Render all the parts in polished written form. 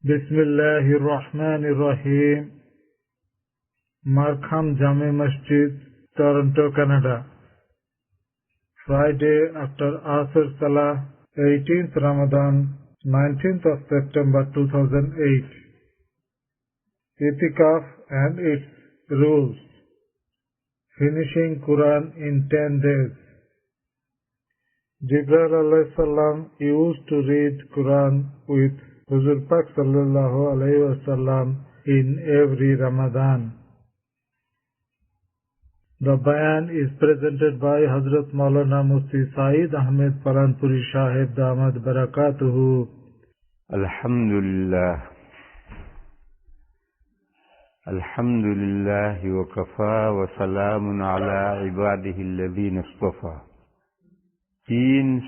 Bismillahirrahmanirrahim. Markham Jami Masjid, Toronto, Canada. Friday after Asr Salah, 18th Ramadan, 19th of September 2008. Itikaf and its rules. Finishing Quran in 10 days. Jibreel alayhi salam used to read Quran with Huzur Pak sallallahu alayhi wasallam in every Ramadan. The bayan is presented by Hazrat Maulana Mufti Saeed Ahmed Palanpuri Sahib Damad Barakatuhu. Alhamdulillah. Alhamdulillah wa kafa wa salamun ala ibadihi alladhina istafa. 3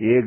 1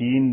3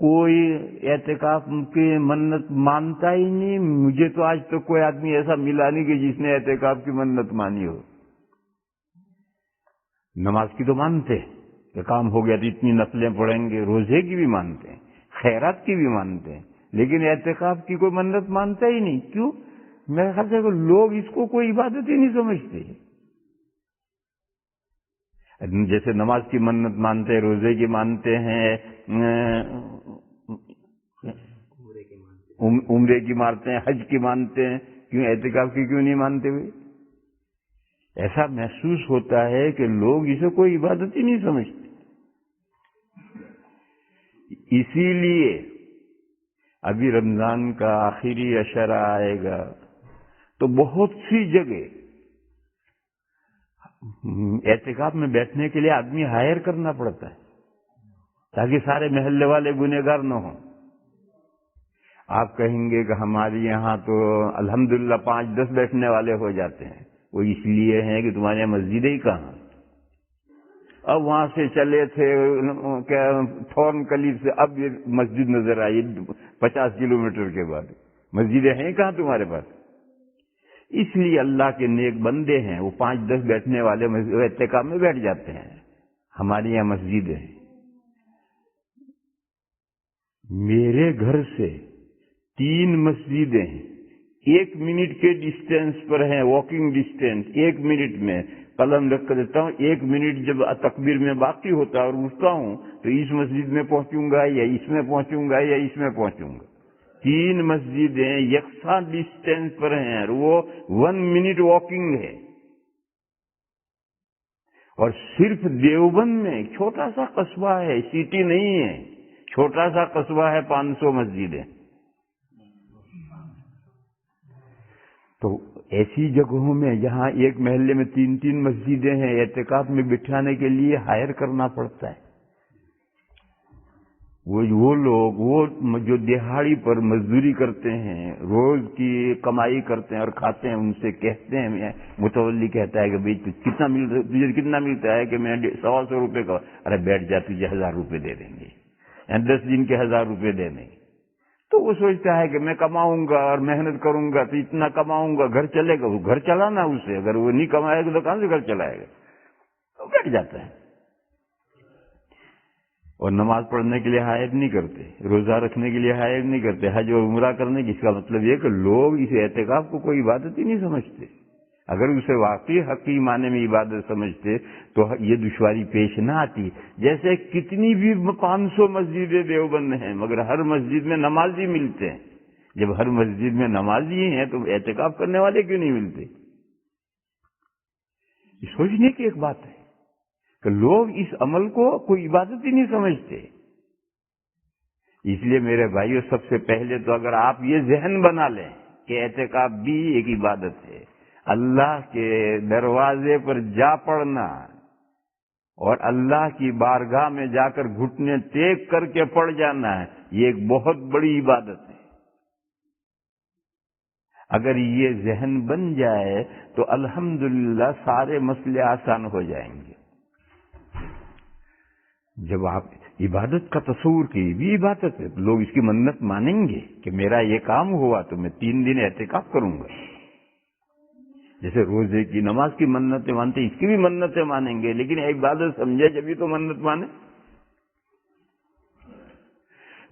کوئی اعتکاف کی منت مانتا ہی نہیں. مجھے تو آج تک کوئی آدمی ایسا ملا نہیں کہ جس نے اعتکاف کی منت مانی ہو. نماز کی تو مانتے کہ کام ہو گیا تو اتنی نفلیں پڑھیں گے، روزے کی بھی مانتے ہیں، خیرات کی بھی مانتے ہیں، لیکن اعتکاف کی کوئی منت مانتا ہی نہیں. کیوں؟ میرے خیال سے لوگ اس کو کوئی عبادت ہی نہیں سمجھتے. جیسے نماز کی منت مانتے ہیں، روزے کی مانتے ہیں، عمرے کی مانتے ہیں، حج کی مانتے ہیں، کیوں اعتکاف کی کیوں نہیں مانتے ہوئے؟ ایسا محسوس ہوتا ہے کہ لوگ اسے کوئی عبادت ہی نہیں سمجھتے. اسی لیے ابھی رمضان کا آخری عشرہ آئے گا تو بہت سی جگہ اعتکاف میں بیٹھنے کے لیے آدمی ہائر کرنا پڑتا ہے تاکہ سارے محلے والے گنہگار نہ ہوں. آپ کہیں گے کہ ہمارے یہاں تو الحمدللہ 5-10 بیٹھنے والے ہو جاتے ہیں. وہ اس لیے ہیں کہ تمہارے یہاں مسجدیں ہی کہاں. اب وہاں سے چلے تھے تھورن کلیب سے، اب یہ مسجد نظر آئی 50 کلومیٹر کے بعد. مسجدیں ہیں کہاں تمہارے پاس؟ اس لیے اللہ کے نیک بندے ہیں، وہ 5-10 بیٹھنے والے اعتکاف میں بیٹھ جاتے ہیں. ہمارے یہاں مسجدیں ہیں. میرے گھر سے 3 مسجدیں 1 منٹ کے ڈسٹینس پر ہیں، واکنگ ڈسٹینس. 1 منٹ میں قلم رکھ کر دیتا ہوں، 1 منٹ جب تکبیر میں باقی ہوتا ہے اور اٹھتا ہوں تو اس مسجد میں پہنچوں گا یا اس میں پہنچوں گا یا اس میں پہنچوں گا. 3 مسجدیں یکساں ڈسٹینس پر ہیں اور وہ 1 منٹ واکنگ ہے. اور صرف دیوبند میں ایک چھوٹا سا قصبہ ہے، سٹی نہیں ہے، چھوٹا سا قصبہ ہے، 500 مسجدیں. تو ایسی جگہوں میں جہاں ایک محلے میں 3 مسجدیں ہیں، اعتکاف میں بٹھانے کے لیے ہائر کرنا پڑتا ہے. وہ لوگ وہ جو دہاڑی پر مزدوری کرتے ہیں، روز کی کمائی کرتے ہیں اور کھاتے ہیں، ان سے کہتے ہیں، متولی کہتا ہے کہ بھائی تجھے کتنا ملتا ہے؟ کہ میں 125 روپے کا. ارے بیٹھ جا، تجھے 1000 روپے دے دیں گے یا 10 دن کے 1000 روپے دے دیں گے. تو وہ سوچتا ہے کہ میں کماؤں گا اور محنت کروں گا تو اتنا کماؤں گا، گھر چلے گا. وہ گھر چلانا اسے، اگر وہ نہیں کمائے گا تو کہاں سے گھر چلائے گا؟ تو بیٹھ جاتا ہے. اور نماز پڑھنے کے لیے ہائر نہیں کرتے، روزہ رکھنے کے لیے ہائر نہیں کرتے، حج اور عمرہ کرنے کی. اس کا مطلب یہ کہ لوگ اس اعتکاف کو کوئی عبادت ہی نہیں سمجھتے. اگر اسے واقعی حقیقی معنی میں عبادت سمجھتے تو یہ دشواری پیش نہ آتی. جیسے کتنی بھی 500 مسجدیں دیوبند ہیں مگر ہر مسجد میں نمازی ملتے ہیں. جب ہر مسجد میں نمازی ہیں تو اعتکاف کرنے والے کیوں نہیں ملتے؟ یہ سوچنے کی ایک بات ہے کہ لوگ اس عمل کو کوئی عبادت ہی نہیں سمجھتے. اس لیے میرے بھائیو، سب سے پہلے تو اگر آپ یہ ذہن بنا لیں کہ اعتکاف بھی ایک عبادت ہے، اللہ کے دروازے پر جا پڑنا اور اللہ کی بارگاہ میں جا کر گھٹنے ٹیک کر کے پڑ جانا ہے، یہ ایک بہت بڑی عبادت ہے. اگر یہ ذہن بن جائے تو الحمدللہ سارے مسئلے آسان ہو جائیں گے. جب آپ عبادت کا تصور کی بھی عبادت ہے، لوگ اس کی منت مانیں گے کہ میرا یہ کام ہوا تو میں 3 دن اعتکاف کروں گا. جیسے روزے کی، نماز کی منتیں مانتے، اس کی بھی منتیں مانیں گے، لیکن عبادت سمجھے جبھی تو منت مانے.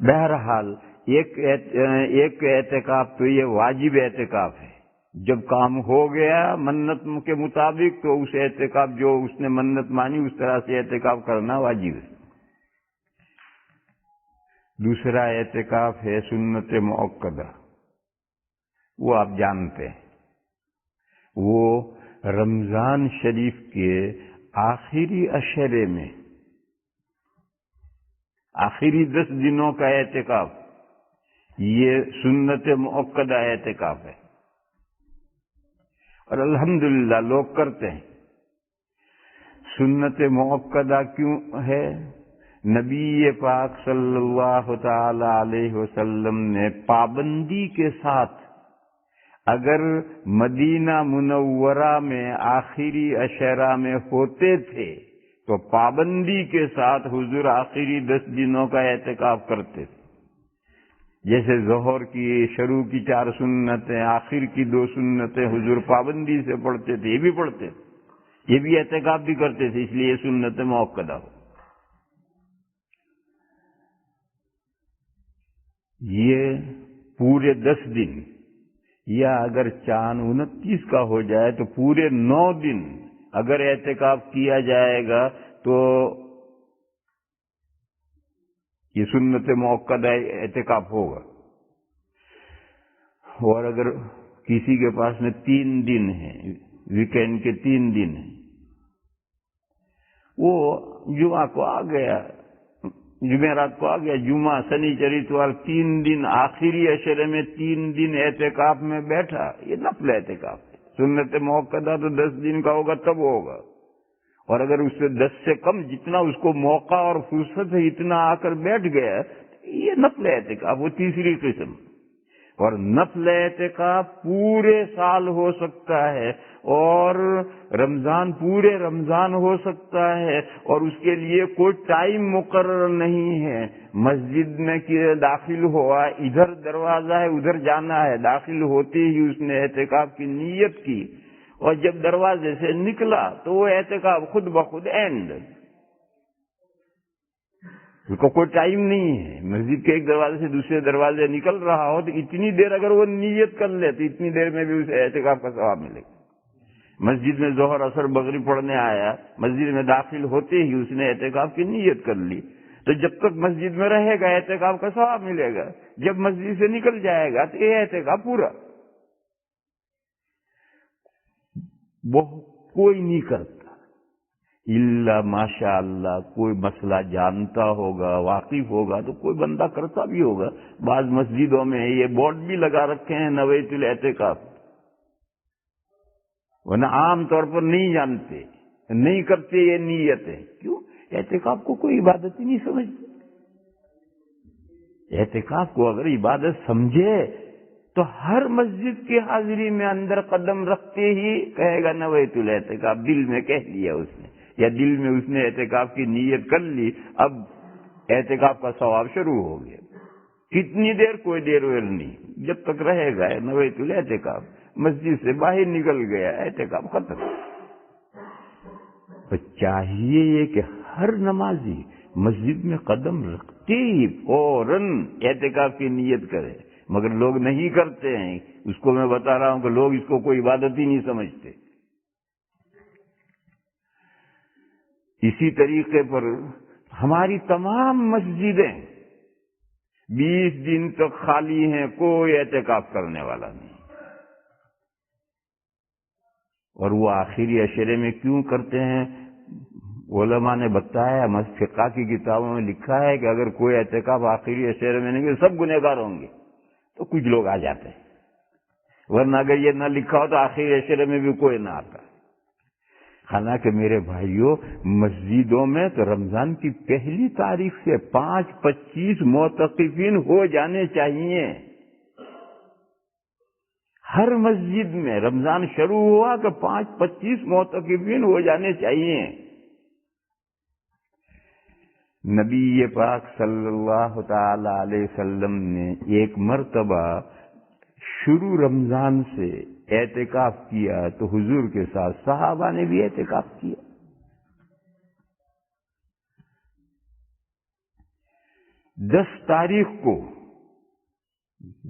بہرحال ایک اعتکاف تو یہ واجب اعتکاف ہے. جب کام ہو گیا منت کے مطابق تو اس اعتکاف جو اس نے منت مانی اس طرح سے اعتکاف کرنا واجب ہے. دوسرا اعتکاف ہے سنت مؤکدہ. وہ آپ جانتے ہیں، وہ رمضان شریف کے آخری عشرے میں آخری 10 دنوں کا اعتکاف، یہ سنت مؤکدہ اعتکاف ہے اور الحمدللہ لوگ کرتے ہیں. سنت مؤکدہ کیوں ہے؟ نبی پاک صلی اللہ تعالی علیہ وسلم نے پابندی کے ساتھ، اگر مدینہ منورہ میں آخری عشرہ میں ہوتے تھے تو پابندی کے ساتھ حضور آخری 10 دنوں کا اعتکاف کرتے تھے. جیسے ظہر کی شروع کی 4 سنتیں، آخر کی 2 سنتیں حضور پابندی سے پڑھتے تھے، یہ بھی پڑھتے تھے، یہ بھی اعتکاف بھی کرتے تھے، اس لیے یہ سنت موقدہ ہو۔ یہ پورے 10 دن، یا اگر چاند 29 کا ہو جائے تو پورے 9 دن اگر اعتکاف کیا جائے گا تو یہ سنت موقدہ اعتکاف ہوگا۔ اور اگر کسی کے پاس میں 3 دن ہیں، ویکینڈ کے 3 دن ہیں، وہ جمعہ کو آ گیا، جمعرات کو آ گیا، جمعہ شنیچر اتوار 3 دن، آخری عشرے میں 3 دن اعتکاف میں بیٹھا، یہ نفل اعتکاف ہے۔ سنت موقدہ تو 10 دن کا ہوگا تب ہوگا، اور اگر اس سے 10 سے کم جتنا اس کو موقع اور فرصت ہے اتنا آ کر بیٹھ گیا، یہ نفل اعتکاف، وہ تیسری قسم۔ اور نفل اعتکاف پورے سال ہو سکتا ہے، اور رمضان پورے رمضان ہو سکتا ہے، اور اس کے لیے کوئی ٹائم مقرر نہیں ہے۔ مسجد میں داخل ہوا، ادھر دروازہ ہے ادھر جانا ہے، داخل ہوتے ہی اس نے اعتکاف کی نیت کی، اور جب دروازے سے نکلا تو وہ اعتکاف خود بخود اینڈ، اس کو کوئی ٹائم نہیں ہے۔ مسجد کے ایک دروازے سے دوسرے دروازے نکل رہا ہو تو اتنی دیر اگر وہ نیت کر لے تو اتنی دیر میں بھی اسے اعتکاف کا ثواب ملے گا۔ مسجد میں ظہر اثر مغرب پڑھنے آیا، مسجد میں داخل ہوتے ہی اس نے اعتکاف کی نیت کر لی، تو جب تک مسجد میں رہے گا اعتکاف کا ثواب ملے گا، جب مسجد سے نکل جائے گا تو یہ اعتکاف پورا۔ وہ کوئی نہیں کرتا الا ماشاء اللہ، کوئی مسئلہ جانتا ہوگا، واقف ہوگا تو کوئی بندہ کرتا بھی ہوگا۔ بعض مسجدوں میں یہ بورڈ بھی لگا رکھے ہیں نویت الاعتکاف، ورنہ عام طور پر نہیں جانتے، نہیں کرتے یہ نیت ہے۔ کیوں؟ اعتکاف کو کوئی عبادت ہی نہیں سمجھتے۔ اعتکاف کو اگر عبادت سمجھے تو ہر مسجد کی حاضری میں اندر قدم رکھتے ہی کہے گا نویت الاعتکاف، دل میں کہہ لیا اس نے، یا دل میں اس نے اعتکاف کی نیت کر لی، اب اعتکاف کا ثواب شروع ہو گیا۔ کتنی دیر؟ کوئی دیر ویر نہیں، جب تک رہے گا نویت الاعتکاف، مسجد سے باہر نکل گیا اعتکاف ختم۔ تو چاہیے یہ کہ ہر نمازی مسجد میں قدم رکھتے ہی فوراً اعتکاف کی نیت کرے، مگر لوگ نہیں کرتے ہیں۔ اس کو میں بتا رہا ہوں کہ لوگ اس کو کوئی عبادت ہی نہیں سمجھتے۔ اسی طریقے پر ہماری تمام مسجدیں 20 دن تک خالی ہیں، کوئی اعتکاف کرنے والا نہیں۔ اور وہ آخری عشرے میں کیوں کرتے ہیں؟ علماء نے بتایا، فقہ کی کتابوں میں لکھا ہے کہ اگر کوئی اعتکاف آخری عشرے میں نہیں کہ سب گنہگار ہوں گے، تو کچھ لوگ آ جاتے ہیں، ورنہ اگر یہ نہ لکھا ہو تو آخری عشرے میں بھی کوئی نہ آتا۔ حالانکہ میرے بھائیوں، مسجدوں میں تو رمضان کی پہلی تاریخ سے 5-25 معتکفین ہو جانے چاہیے۔ ہر مسجد میں رمضان شروع ہوا کہ 5-25 معتکفین ہو جانے چاہیے۔ نبی پاک صلی اللہ تعالی علیہ وسلم نے ایک مرتبہ شروع رمضان سے اعتکاف کیا تو حضور کے ساتھ صحابہ نے بھی اعتکاف کیا۔ 10 تاریخ کو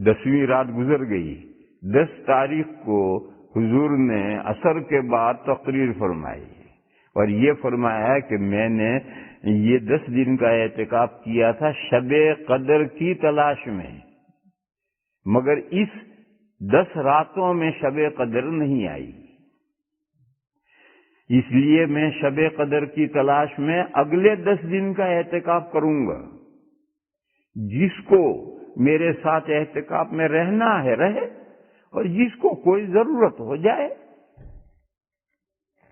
10ویں رات گزر گئی، 10 تاریخ کو حضور نے عصر کے بعد تقریر فرمائی اور یہ فرمایا کہ میں نے یہ 10 دن کا اعتکاف کیا تھا شب قدر کی تلاش میں، مگر اس 10 راتوں میں شب قدر نہیں آئی، اس لیے میں شب قدر کی تلاش میں اگلے 10 دن کا اعتکاف کروں گا۔ جس کو میرے ساتھ اعتکاف میں رہنا ہے رہے، اور جس کو کوئی ضرورت ہو جائے۔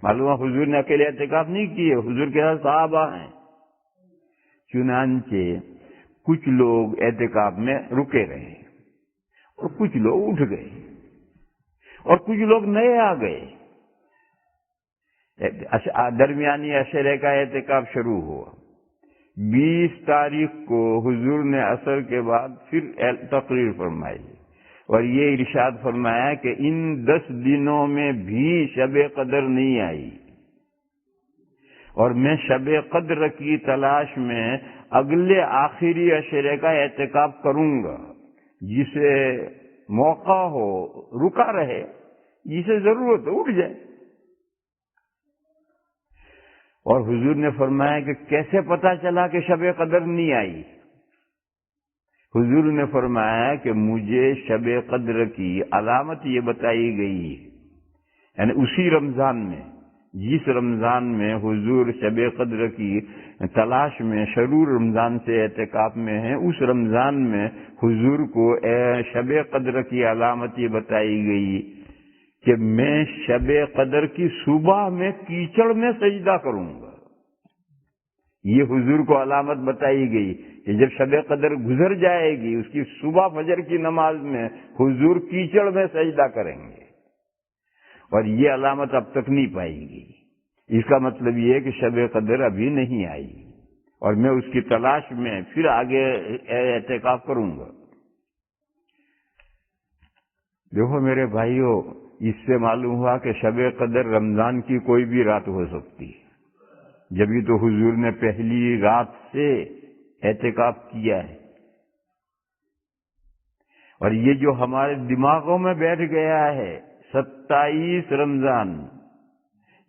معلوم ہے حضور نے اکیلے اعتکاف نہیں کیے، حضور کے ساتھ صحابہ ہیں۔ چنانچہ کچھ لوگ اعتکاف میں رکے رہے اور کچھ لوگ اٹھ گئے اور کچھ لوگ نئے آ گئے۔ درمیانی عشرے کا اعتکاف شروع ہوا، 20 تاریخ کو حضور نے عصر کے بعد پھر تقریر فرمائی اور یہ ارشاد فرمایا کہ ان 10 دنوں میں بھی شب قدر نہیں آئی، اور میں شب قدر کی تلاش میں اگلے آخری عشرے کا اعتکاف کروں گا۔ جسے موقع ہو رکا رہے، جسے ضرورت ہو اٹھ جائے۔ اور حضور نے فرمایا کہ کیسے پتا چلا کہ شب قدر نہیں آئی؟ حضور نے فرمایا کہ مجھے شب قدر کی علامت یہ بتائی گئی ہے، یعنی اسی رمضان میں، جس رمضان میں حضور شب قدر کی تلاش میں شروع رمضان سے اعتکاف میں ہیں، اس رمضان میں حضور کو شب قدر کی علامت یہ بتائی گئی کہ میں شب قدر کی صبح میں کیچڑ میں سجدہ کروں گا۔ یہ حضور کو علامت بتائی گئی کہ جب شب قدر گزر جائے گی، اس کی صبح فجر کی نماز میں حضور کیچڑ میں سجدہ کریں گے، اور یہ علامت اب تک نہیں پائی گئی۔ اس کا مطلب یہ ہے کہ شب قدر ابھی نہیں آئی، اور میں اس کی تلاش میں پھر آگے اعتکاف کروں گا۔ دیکھو میرے بھائیوں، اس سے معلوم ہوا کہ شب قدر رمضان کی کوئی بھی رات ہو سکتی ہے، جبھی تو حضور نے پہلی رات سے اعتکاف کیا ہے۔ اور یہ جو ہمارے دماغوں میں بیٹھ گیا ہے 27 رمضان،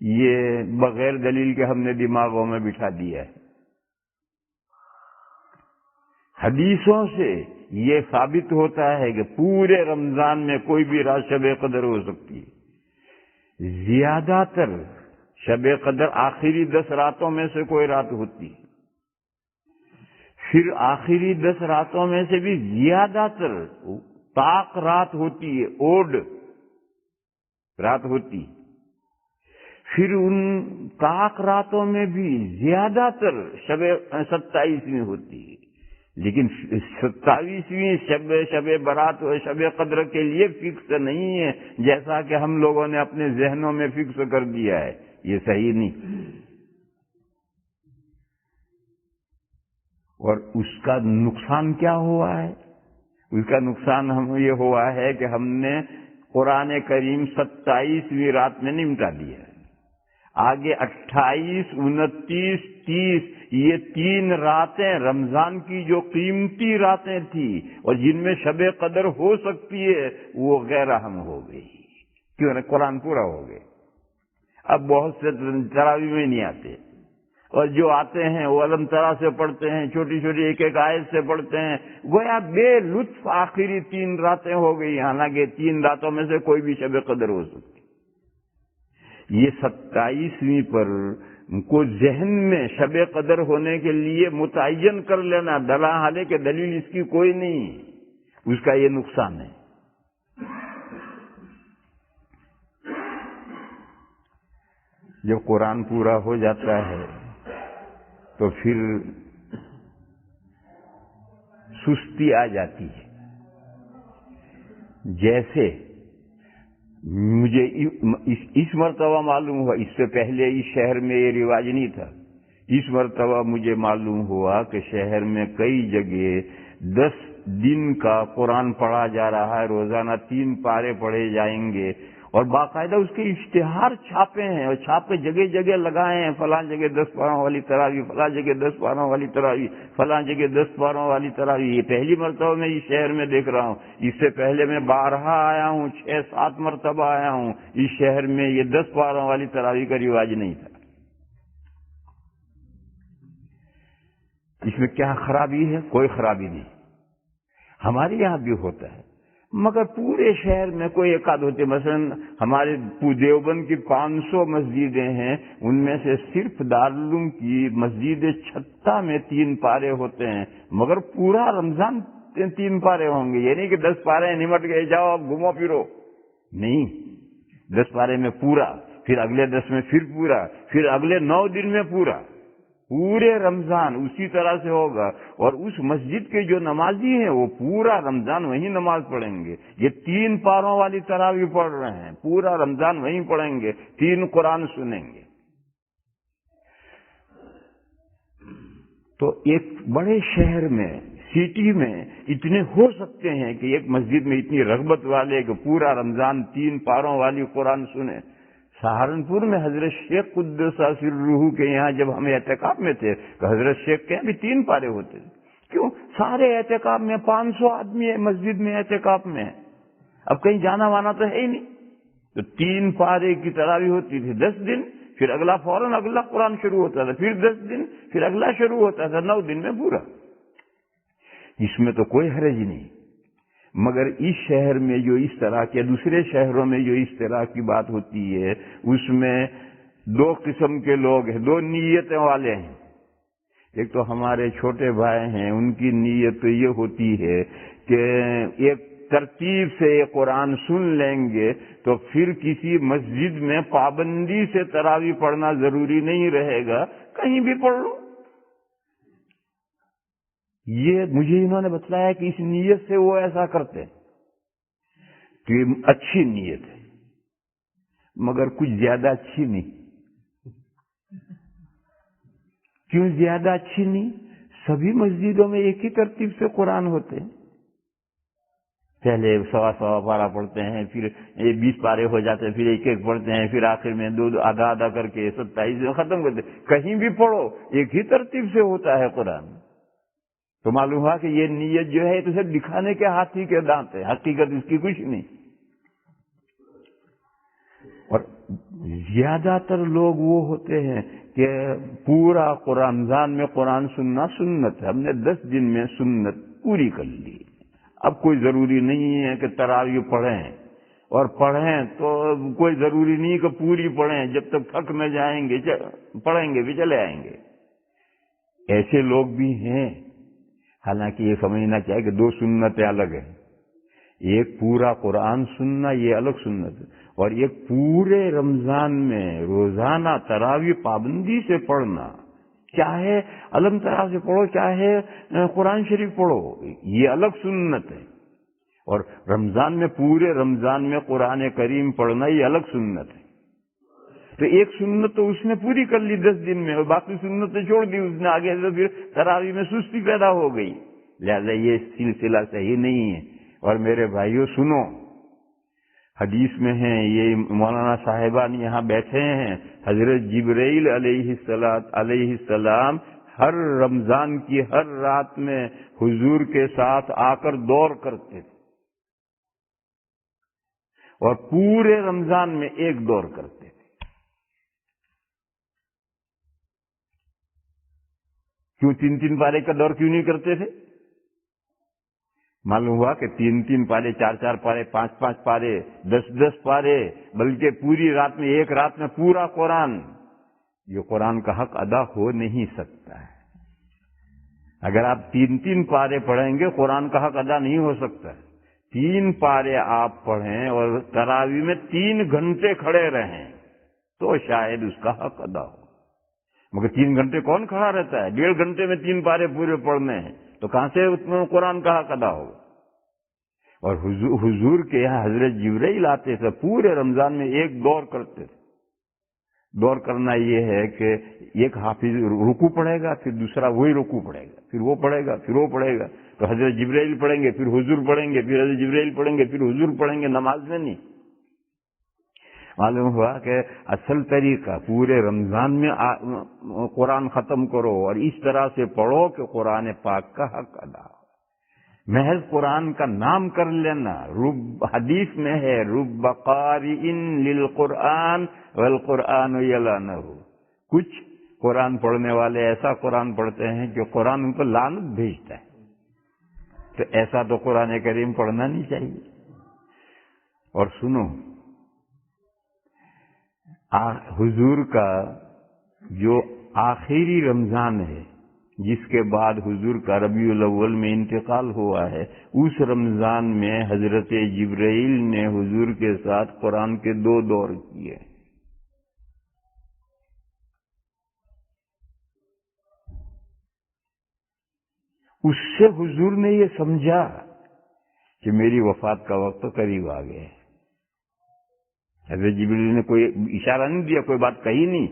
یہ بغیر دلیل کے ہم نے دماغوں میں بٹھا دیا ہے۔ حدیثوں سے یہ ثابت ہوتا ہے کہ پورے رمضان میں کوئی بھی رات شب قدر ہو سکتی ہے۔ زیادہ تر شب قدر آخری 10 راتوں میں سے کوئی رات ہوتی ہے، پھر آخری 10 راتوں میں سے بھی زیادہ تر طاق رات ہوتی ہے، اوڈ رات ہوتی ہے، پھر ان طاق راتوں میں بھی زیادہ تر شب 27ویں ہوتی ہے، لیکن 27ویں شب برات و شب قدر کے لیے فکس نہیں ہے، جیسا کہ ہم لوگوں نے اپنے ذہنوں میں فکس کر دیا ہے۔ یہ صحیح نہیں۔ اور اس کا نقصان کیا ہوا ہے؟ اس کا نقصان یہ ہوا ہے کہ ہم نے قرآن کریم 27ویں رات میں نمٹا دیا ہے۔ آگے 28، 29، 30 یہ 3 راتیں رمضان کی جو قیمتی راتیں تھیں اور جن میں شب قدر ہو سکتی ہے، وہ غیر اہم ہو گئی، کیوں نہ قرآن پورا ہو گئے۔ اب بہت سے تراویح میں نہیں آتے، اور جو آتے ہیں وہ علم ترا سے پڑھتے ہیں، چھوٹی چھوٹی ایک ایک آیت سے پڑھتے ہیں، گویا بے لطف آخری 3 راتیں ہو گئی، حالانکہ 3 راتوں میں سے کوئی بھی شب قدر ہو سکتی۔ یہ 27ویں پر کو ذہن میں شب قدر ہونے کے لیے متعین کر لینا، دلالے کہ دلیل اس کی کوئی نہیں، اس کا یہ نقصان ہے۔ جب قرآن پورا ہو جاتا ہے تو پھر سستی آ جاتی ہے۔ جیسے مجھے اس مرتبہ معلوم ہوا، اس سے پہلے اس شہر میں یہ رواج نہیں تھا، اس مرتبہ مجھے معلوم ہوا کہ شہر میں کئی جگہ 10 دن کا قرآن پڑھا جا رہا ہے، روزانہ 3 پارے پڑھے جائیں گے، اور باقاعدہ اس کے اشتہار چھاپے ہیں، اور چھاپے جگہ جگہ لگائے ہیں، فلاں جگہ 10 پاروں والی تراویح، فلاں جگہ 10 پاروں والی تراویح، فلاں جگہ 10 پاروں والی تراویح۔ یہ پہلی مرتبہ میں اس شہر میں دیکھ رہا ہوں، اس سے پہلے میں 12 آیا ہوں، 6-7 مرتبہ آیا ہوں اس شہر میں، یہ 10 پاروں والی تراویح کا رواج نہیں تھا۔ اس میں کیا خرابی ہے؟ کوئی خرابی نہیں، ہمارے یہاں بھی ہوتا ہے، مگر پورے شہر میں کوئی ایک آدھ ہوتے۔ مثلا ہمارے دیوبند کی 500 مسجدیں ہیں، ان میں سے صرف دارالعلوم کی مسجد چھتہ میں 3 پارے ہوتے ہیں، مگر پورا رمضان 3 پارے ہوں گے۔ یہ نہیں کہ 10 پارے نمٹ گئے، جاؤ اب گھومو پھرو، نہیں، 10 پارے میں پورا، پھر اگلے 10 میں پھر پورا، پھر اگلے 9 دن میں پورا، پورے رمضان اسی طرح سے ہوگا۔ اور اس مسجد کے جو نمازی ہیں وہ پورا رمضان وہیں نماز پڑھیں گے۔ یہ 3 پاروں والی تراویح پڑھ رہے ہیں، پورا رمضان وہیں پڑھیں گے، 3 قرآن سنیں گے۔ تو ایک بڑے شہر میں، سٹی میں اتنے ہو سکتے ہیں کہ ایک مسجد میں اتنی رغبت والے کہ پورا رمضان 3 پاروں والی قرآن سنیں۔ سہارنپور میں حضرت شیخ قدس سرہ کے یہاں جب ہم اعتکاف میں تھے تو حضرت شیخ کے یہاں بھی 3 پارے ہوتے تھے۔ کیوں؟ سارے اعتکاف میں 500 آدمی مسجد میں اعتکاف میں ہے، اب کہیں جانا وانا تو ہے ہی نہیں، تو 3 پارے کی تراویح ہوتی تھی 10 دن، پھر اگلا فوراً اگلا قرآن شروع ہوتا تھا، پھر 10 دن، پھر اگلا شروع ہوتا تھا، 9 دن میں پورا۔ اس میں تو کوئی حرج نہیں، مگر اس شہر میں جو اس طرح کے، دوسرے شہروں میں جو اس طرح کی بات ہوتی ہے، اس میں 2 قسم کے لوگ ہیں، 2 نیتیں والے ہیں۔ ایک تو ہمارے چھوٹے بھائی ہیں، ان کی نیت یہ ہوتی ہے کہ ایک ترتیب سے یہ قرآن سن لیں گے تو پھر کسی مسجد میں پابندی سے تراویح پڑھنا ضروری نہیں رہے گا، کہیں بھی پڑھ لو۔ یہ مجھے انہوں نے بتلایا کہ اس نیت سے وہ ایسا کرتے ہیں، تو یہ اچھی نیت ہے مگر کچھ زیادہ اچھی نہیں۔ کیوں زیادہ اچھی نہیں؟ سبھی مسجدوں میں ایک ہی ترتیب سے قرآن ہوتے ہیں، پہلے 1.25 پارہ پڑھتے ہیں، پھر 20 پارے ہو جاتے ہیں، پھر 1 پڑھتے ہیں، پھر آخر میں 2 آدھا آدھا کر کے 27 میں ختم کرتے ہیں۔ کہیں بھی پڑھو ایک ہی ترتیب سے ہوتا ہے قرآن۔ تو معلوم ہوا کہ یہ نیت جو ہے تو صرف دکھانے کے ہاتھی کے دانت ہے، حقیقت اس کی کچھ نہیں۔ اور زیادہ تر لوگ وہ ہوتے ہیں کہ پورا رمضان میں قرآن سننا سنت ہے، ہم نے 10 دن میں سنت پوری کر لی، اب کوئی ضروری نہیں ہے کہ تراویح پڑھیں، اور پڑھیں تو کوئی ضروری نہیں کہ پوری پڑھیں، جب تک تھک نہ جائیں گے پڑھیں گے بھی چلے آئیں گے۔ ایسے لوگ بھی ہیں۔ حالانکہ یہ سمجھنا چاہیے کہ 2 سنتیں الگ ہیں، ایک پورا قرآن سننا یہ الگ سنت ہے، اور ایک پورے رمضان میں روزانہ تراویح پابندی سے پڑھنا، چاہے علم طرح سے پڑھو چاہے قرآن شریف پڑھو، یہ الگ سنت ہے۔ اور رمضان میں پورے رمضان میں قرآن کریم پڑھنا یہ الگ سنت ہے۔ تو ایک سنت تو اس نے پوری کر لی 10 دن میں، اور باقی سنتیں چھوڑ دی اس نے، آگے سے پھر تراویح میں سستی پیدا ہو گئی۔ لہذا یہ سلسلہ صحیح نہیں ہے۔ اور میرے بھائیوں سنو، حدیث میں ہیں، یہ مولانا صاحبان یہاں بیٹھے ہیں، حضرت جبرائیل علیہ السلام ہر رمضان کی ہر رات میں حضور کے ساتھ آ کر دور کرتے تھے، اور پورے رمضان میں ایک دور کرتے تھے۔ کیوں 3 پارے کا دور کیوں نہیں کرتے تھے؟ معلوم ہوا کہ 3 پارے، 4 پارے، 5 پارے، 10 پارے، بلکہ پوری رات میں، ایک رات میں پورا قرآن، یہ قرآن کا حق ادا ہو نہیں سکتا ہے۔ اگر آپ 3 پارے پڑھیں گے قرآن کا حق ادا نہیں ہو سکتا ہے۔ 3 پارے آپ پڑھیں اور تراویح میں 3 گھنٹے کھڑے رہیں تو شاید اس کا حق ادا ہو، مگر 3 گھنٹے کون کھڑا رہتا ہے؟ 1.5 گھنٹے میں 3 پارے پورے پڑھنے ہیں تو کہاں سے قرآن کا حق ادا ہوگا؟ اور حضور کے یہاں حضرت جبرائیل آتے تھے، پورے رمضان میں ایک دور کرتے تھے۔ دور کرنا یہ ہے کہ ایک حافظ رکوع پڑھے گا، پھر دوسرا وہی رکوع پڑھے گا، پھر وہ پڑھے گا، پھر وہ پڑھے گا، تو حضرت جبرائیل پڑھیں گے، پھر حضور پڑھیں گے، پھر حضرت جبرائیل پڑھیں گے، پھر حضور پڑھیں گے، نماز میں نہیں۔ معلوم ہوا کہ اصل طریقہ پورے رمضان میں قرآن ختم کرو اور اس طرح سے پڑھو کہ قرآن پاک کا حق ادا ہو۔ محض قرآن کا نام کر لینا، حدیث میں ہے رب قارئ للقرآن والقرآن یلعنہ، کچھ قرآن پڑھنے والے ایسا قرآن پڑھتے ہیں کہ قرآن ان کو لعنت بھیجتا ہے، تو ایسا تو قرآن کریم پڑھنا نہیں چاہیے۔ اور سنو، حضور کا جو آخری رمضان ہے جس کے بعد حضور کا ربیع الاول میں انتقال ہوا ہے، اس رمضان میں حضرت جبرائیل نے حضور کے ساتھ قرآن کے 2 دور کیے۔ اس سے حضور نے یہ سمجھا کہ میری وفات کا وقت تو قریب آ گیا ہے۔ حضرت جبرائیل نے کوئی اشارہ نہیں دیا، کوئی بات کہی نہیں،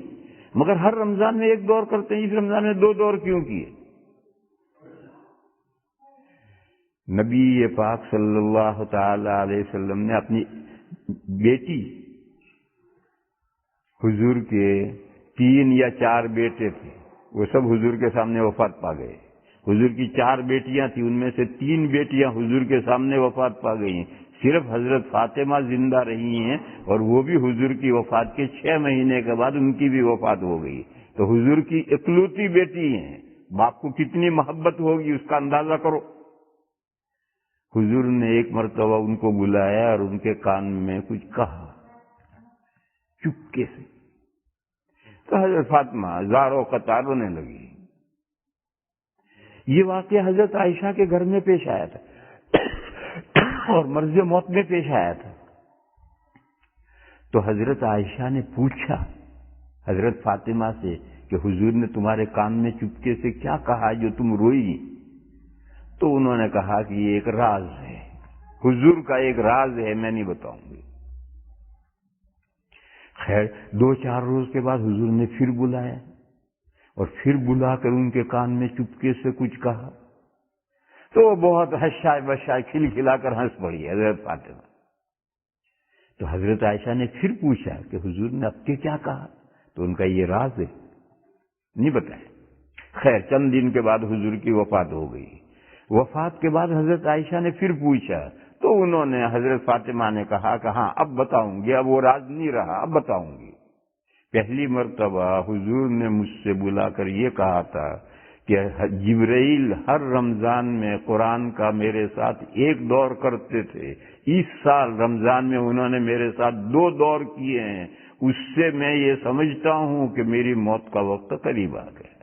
مگر ہر رمضان میں ایک دور کرتے ہیں، اس رمضان میں 2 دور کیوں کیے؟ نبی پاک صلی اللہ تعالی علیہ وسلم نے اپنی بیٹی، حضور کے 3 یا 4 بیٹے تھے، وہ سب حضور کے سامنے وفات پا گئے۔ حضور کی 4 بیٹیاں تھیں، ان میں سے 3 بیٹیاں حضور کے سامنے وفات پا گئی ہیں، صرف حضرت فاطمہ زندہ رہی ہیں، اور وہ بھی حضور کی وفات کے 6 مہینے کے بعد ان کی بھی وفات ہو گئی۔ تو حضور کی اکلوتی بیٹی ہیں، باپ کو کتنی محبت ہوگی اس کا اندازہ کرو۔ حضور نے ایک مرتبہ ان کو بلایا اور ان کے کان میں کچھ کہا چپکے سے، تو حضرت فاطمہ زاروں قطار رونے لگی۔ یہ واقعہ حضرت عائشہ کے گھر میں پیش آیا تھا اور مرض موت میں پیش آیا تھا۔ تو حضرت عائشہ نے پوچھا حضرت فاطمہ سے کہ حضور نے تمہارے کان میں چپکے سے کیا کہا جو تم روئی؟ تو انہوں نے کہا کہ یہ ایک راز ہے، حضور کا ایک راز ہے، میں نہیں بتاؤں گی۔ خیر 2-4 روز کے بعد حضور نے پھر بلایا اور پھر بلا کر ان کے کان میں چپکے سے کچھ کہا، تو وہ بہت ہنسائے بشائے کھلکھلا کر ہنس پڑی حضرت فاطمہ۔ تو حضرت عائشہ نے پھر پوچھا کہ حضور نے اب کے کیا کہا؟ تو ان کا یہ راز ہے، نہیں بتایا۔ خیر چند دن کے بعد حضور کی وفات ہو گئی۔ وفات کے بعد حضرت عائشہ نے پھر پوچھا، تو انہوں نے حضرت فاطمہ نے کہا کہ ہاں اب بتاؤں گی، اب وہ راز نہیں رہا، اب بتاؤں گی۔ پہلی مرتبہ حضور نے مجھ سے بلا کر یہ کہا تھا کہ جبرائیل ہر رمضان میں قرآن کا میرے ساتھ 1 دور کرتے تھے، اس سال رمضان میں انہوں نے میرے ساتھ 2 دور کیے ہیں، اس سے میں یہ سمجھتا ہوں کہ میری موت کا وقت قریب آ گیا۔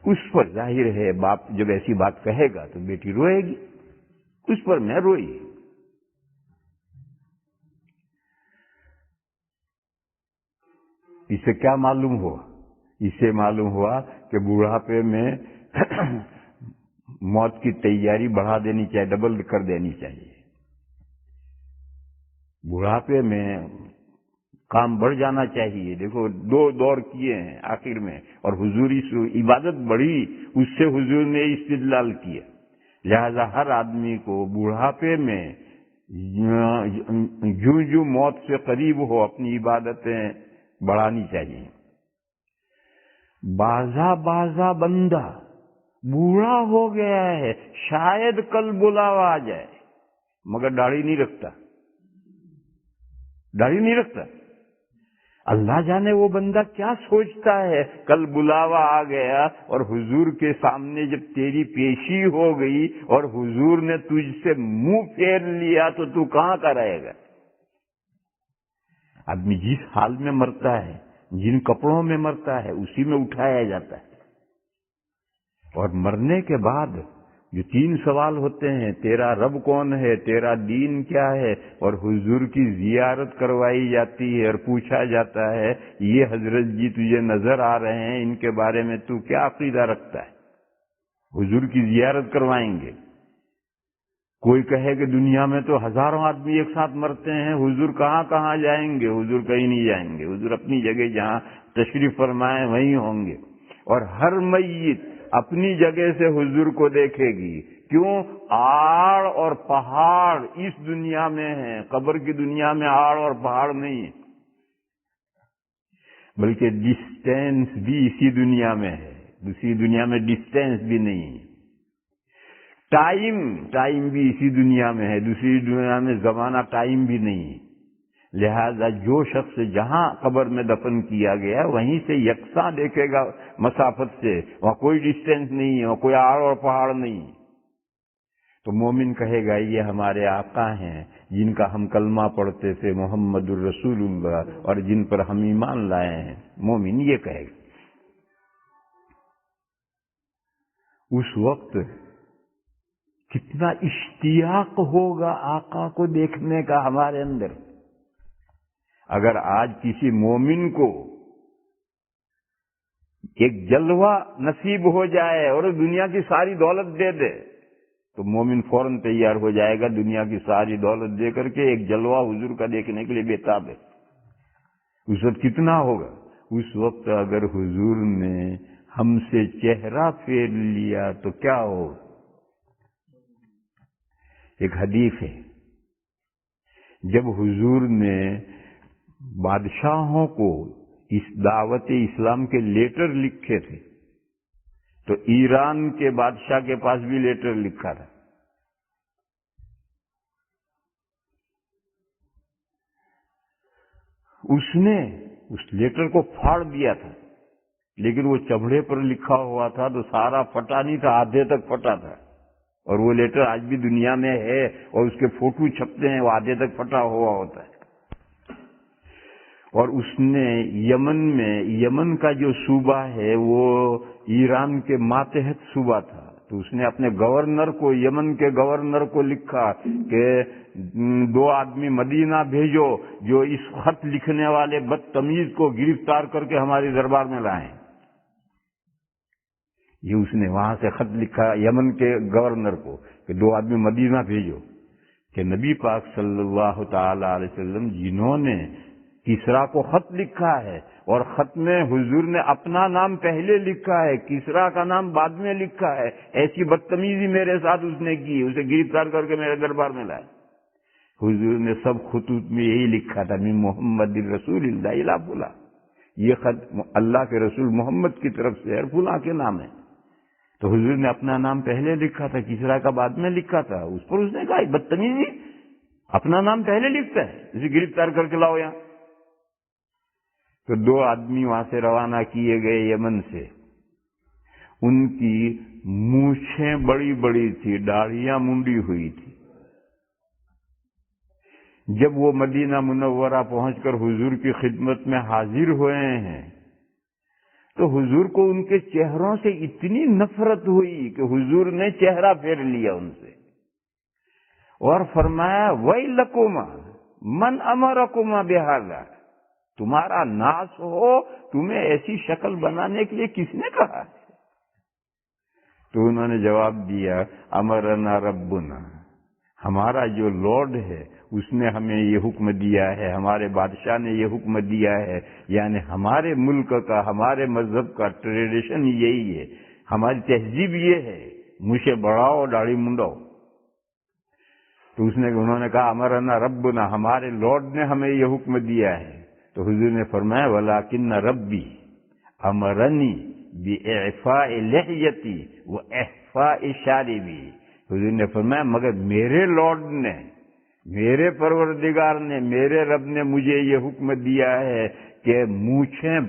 اس پر ظاہر ہے باپ جب ایسی بات کہے گا تو بیٹی روئے گی، اس پر میں روئی۔ اس سے کیا معلوم ہوا؟ اس سے معلوم ہوا کہ بڑھاپے میں موت کی تیاری بڑھا دینی چاہیے، ڈبل کر دینی چاہیے۔ بڑھاپے میں کام بڑھ جانا چاہیے۔ دیکھو 2 دور کیے ہیں آخر میں، اور حضوری عبادت بڑھی، اس سے حضور نے استدلال کیا۔ لہذا ہر آدمی کو بڑھاپے میں جو موت سے قریب ہو اپنی عبادتیں بڑھانی چاہیے۔ بازا بندہ بوڑھا ہو گیا ہے، شاید کل بلاوا آ جائے، مگر داڑھی نہیں رکھتا، داڑھی نہیں رکھتا۔ اللہ جانے وہ بندہ کیا سوچتا ہے، کل بلاوا آ گیا اور حضور کے سامنے جب تیری پیشی ہو گئی اور حضور نے تجھ سے منہ پھیر لیا تو تو کہاں کا رہے گا؟ آدمی جس حال میں مرتا ہے، جن کپڑوں میں مرتا ہے، اسی میں اٹھایا جاتا ہے۔ اور مرنے کے بعد جو 3 سوال ہوتے ہیں، تیرا رب کون ہے، تیرا دین کیا ہے، اور حضور کی زیارت کروائی جاتی ہے اور پوچھا جاتا ہے یہ حضرت جی تجھے نظر آ رہے ہیں، ان کے بارے میں تو کیا عقیدہ رکھتا ہے؟ حضور کی زیارت کروائیں گے۔ کوئی کہے کہ دنیا میں تو ہزاروں آدمی ایک ساتھ مرتے ہیں، حضور کہاں کہاں جائیں گے؟ حضور کہیں نہیں جائیں گے، حضور اپنی جگہ جہاں تشریف فرمائیں وہیں ہوں گے، اور ہر میت اپنی جگہ سے حضور کو دیکھے گی۔ کیوں؟ آڑ اور پہاڑ اس دنیا میں ہیں، قبر کی دنیا میں آڑ اور پہاڑ نہیں ہے، بلکہ ڈسٹینس بھی اسی دنیا میں ہے، دوسری دنیا میں ڈسٹینس بھی نہیں ہے۔ ٹائم بھی اسی دنیا میں ہے، دوسری دنیا میں زمانہ ٹائم بھی نہیں ہے۔ لہذا جو شخص جہاں قبر میں دفن کیا گیا وہیں سے یکساں دیکھے گا مسافت سے، وہاں کوئی ڈسٹینس نہیں ہے، وہاں کوئی آڑ اور پہاڑ نہیں ہے۔ تو مومن کہے گا یہ ہمارے آقا ہیں جن کا ہم کلمہ پڑھتے تھے محمد الرسول اللہ، اور جن پر ہم ایمان لائے ہیں، مومن یہ کہے گا۔ اس وقت کتنا اشتیاق ہوگا آقا کو دیکھنے کا ہمارے اندر۔ اگر آج کسی مومن کو ایک جلوہ نصیب ہو جائے اور دنیا کی ساری دولت دے دے تو مومن فوراً تیار ہو جائے گا، دنیا کی ساری دولت دے کر کے ایک جلوہ حضور کا دیکھنے کے لیے بےتاب ہے۔ اس وقت کتنا ہوگا؟ اس وقت اگر حضور نے ہم سے چہرہ پھیر لیا تو کیا ہوگا؟ ایک حدیث ہے، جب حضور نے بادشاہوں کو اس دعوت اسلام کے لیٹر لکھے تھے تو ایران کے بادشاہ کے پاس بھی لیٹر لکھا تھا. اس نے اس لیٹر کو پھاڑ دیا تھا، لیکن وہ چمڑے پر لکھا ہوا تھا تو سارا پھٹا نہیں تھا، آدھے تک پھٹا تھا. اور وہ لیٹر آج بھی دنیا میں ہے اور اس کے فوٹو چھپتے ہیں، وہ آدھے تک پھٹا ہوا ہوتا ہے. اور اس نے یمن کا جو صوبہ ہے وہ ایران کے ماتحت صوبہ تھا، تو اس نے اپنے گورنر کو، یمن کے گورنر کو لکھا کہ 2 آدمی مدینہ بھیجو جو اس خط لکھنے والے بدتمیز کو گرفتار کر کے ہماری دربار میں لائیں. یہ اس نے وہاں سے خط لکھا یمن کے گورنر کو کہ 2 آدمی مدینہ بھیجو. کہ نبی پاک صلی اللہ تعالی علیہ وسلم جنہوں نے کسرا کو خط لکھا ہے اور خط میں حضور نے اپنا نام پہلے لکھا ہے، کسرا کا نام بعد میں لکھا ہے، ایسی بدتمیزی میرے ساتھ اس نے کی، اسے گرفتار کر کے میرے دربار میں لائے. حضور نے سب خطوط میں یہی لکھا تھا، من محمد رسول اللہ الی فلاں، یہ خط اللہ کے رسول محمد کی طرف سے ہے، فلاں کے نام ہے. تو حضور نے اپنا نام پہلے لکھا تھا، کسرا کا بعد میں لکھا تھا. اس پر اس نے کہا بدتمیزی، اپنا نام پہلے لکھتا ہے، اسے گرفتار کر کے لاؤ یہاں. تو 2 آدمی وہاں سے روانہ کیے گئے یمن سے. ان کی مونچھیں بڑی بڑی تھی، داڑھیاں منڈی ہوئی تھی. جب وہ مدینہ منورہ پہنچ کر حضور کی خدمت میں حاضر ہوئے ہیں تو حضور کو ان کے چہروں سے اتنی نفرت ہوئی کہ حضور نے چہرہ پھیر لیا ان سے اور فرمایا ویلکما من امرکما بہذا، تمہارا ناس ہو، تمہیں ایسی شکل بنانے کے لیے کس نے کہا؟ تو انہوں نے جواب دیا امرنا ربنا، ہمارا جو لارڈ ہے اس نے ہمیں یہ حکم دیا ہے، ہمارے بادشاہ نے یہ حکم دیا ہے. یعنی ہمارے ملک کا، ہمارے مذہب کا ٹریڈیشن یہی ہے، ہماری تہذیب یہ ہے، مونچھیں بڑھاؤ داڑھی منڈاؤ. تو انہوں نے کہا امرنا ربنا، ہمارے لارڈ نے ہمیں یہ حکم دیا ہے. تو حضور نے فرمایا ولیکن ربی امرنی باعفاء لحیتی واحفاء شاربی. حضور نے فرمایا مگر میرے لارڈ نے، میرے پروردگار نے، میرے رب نے مجھے یہ حکم دیا ہے کہ مونچھیں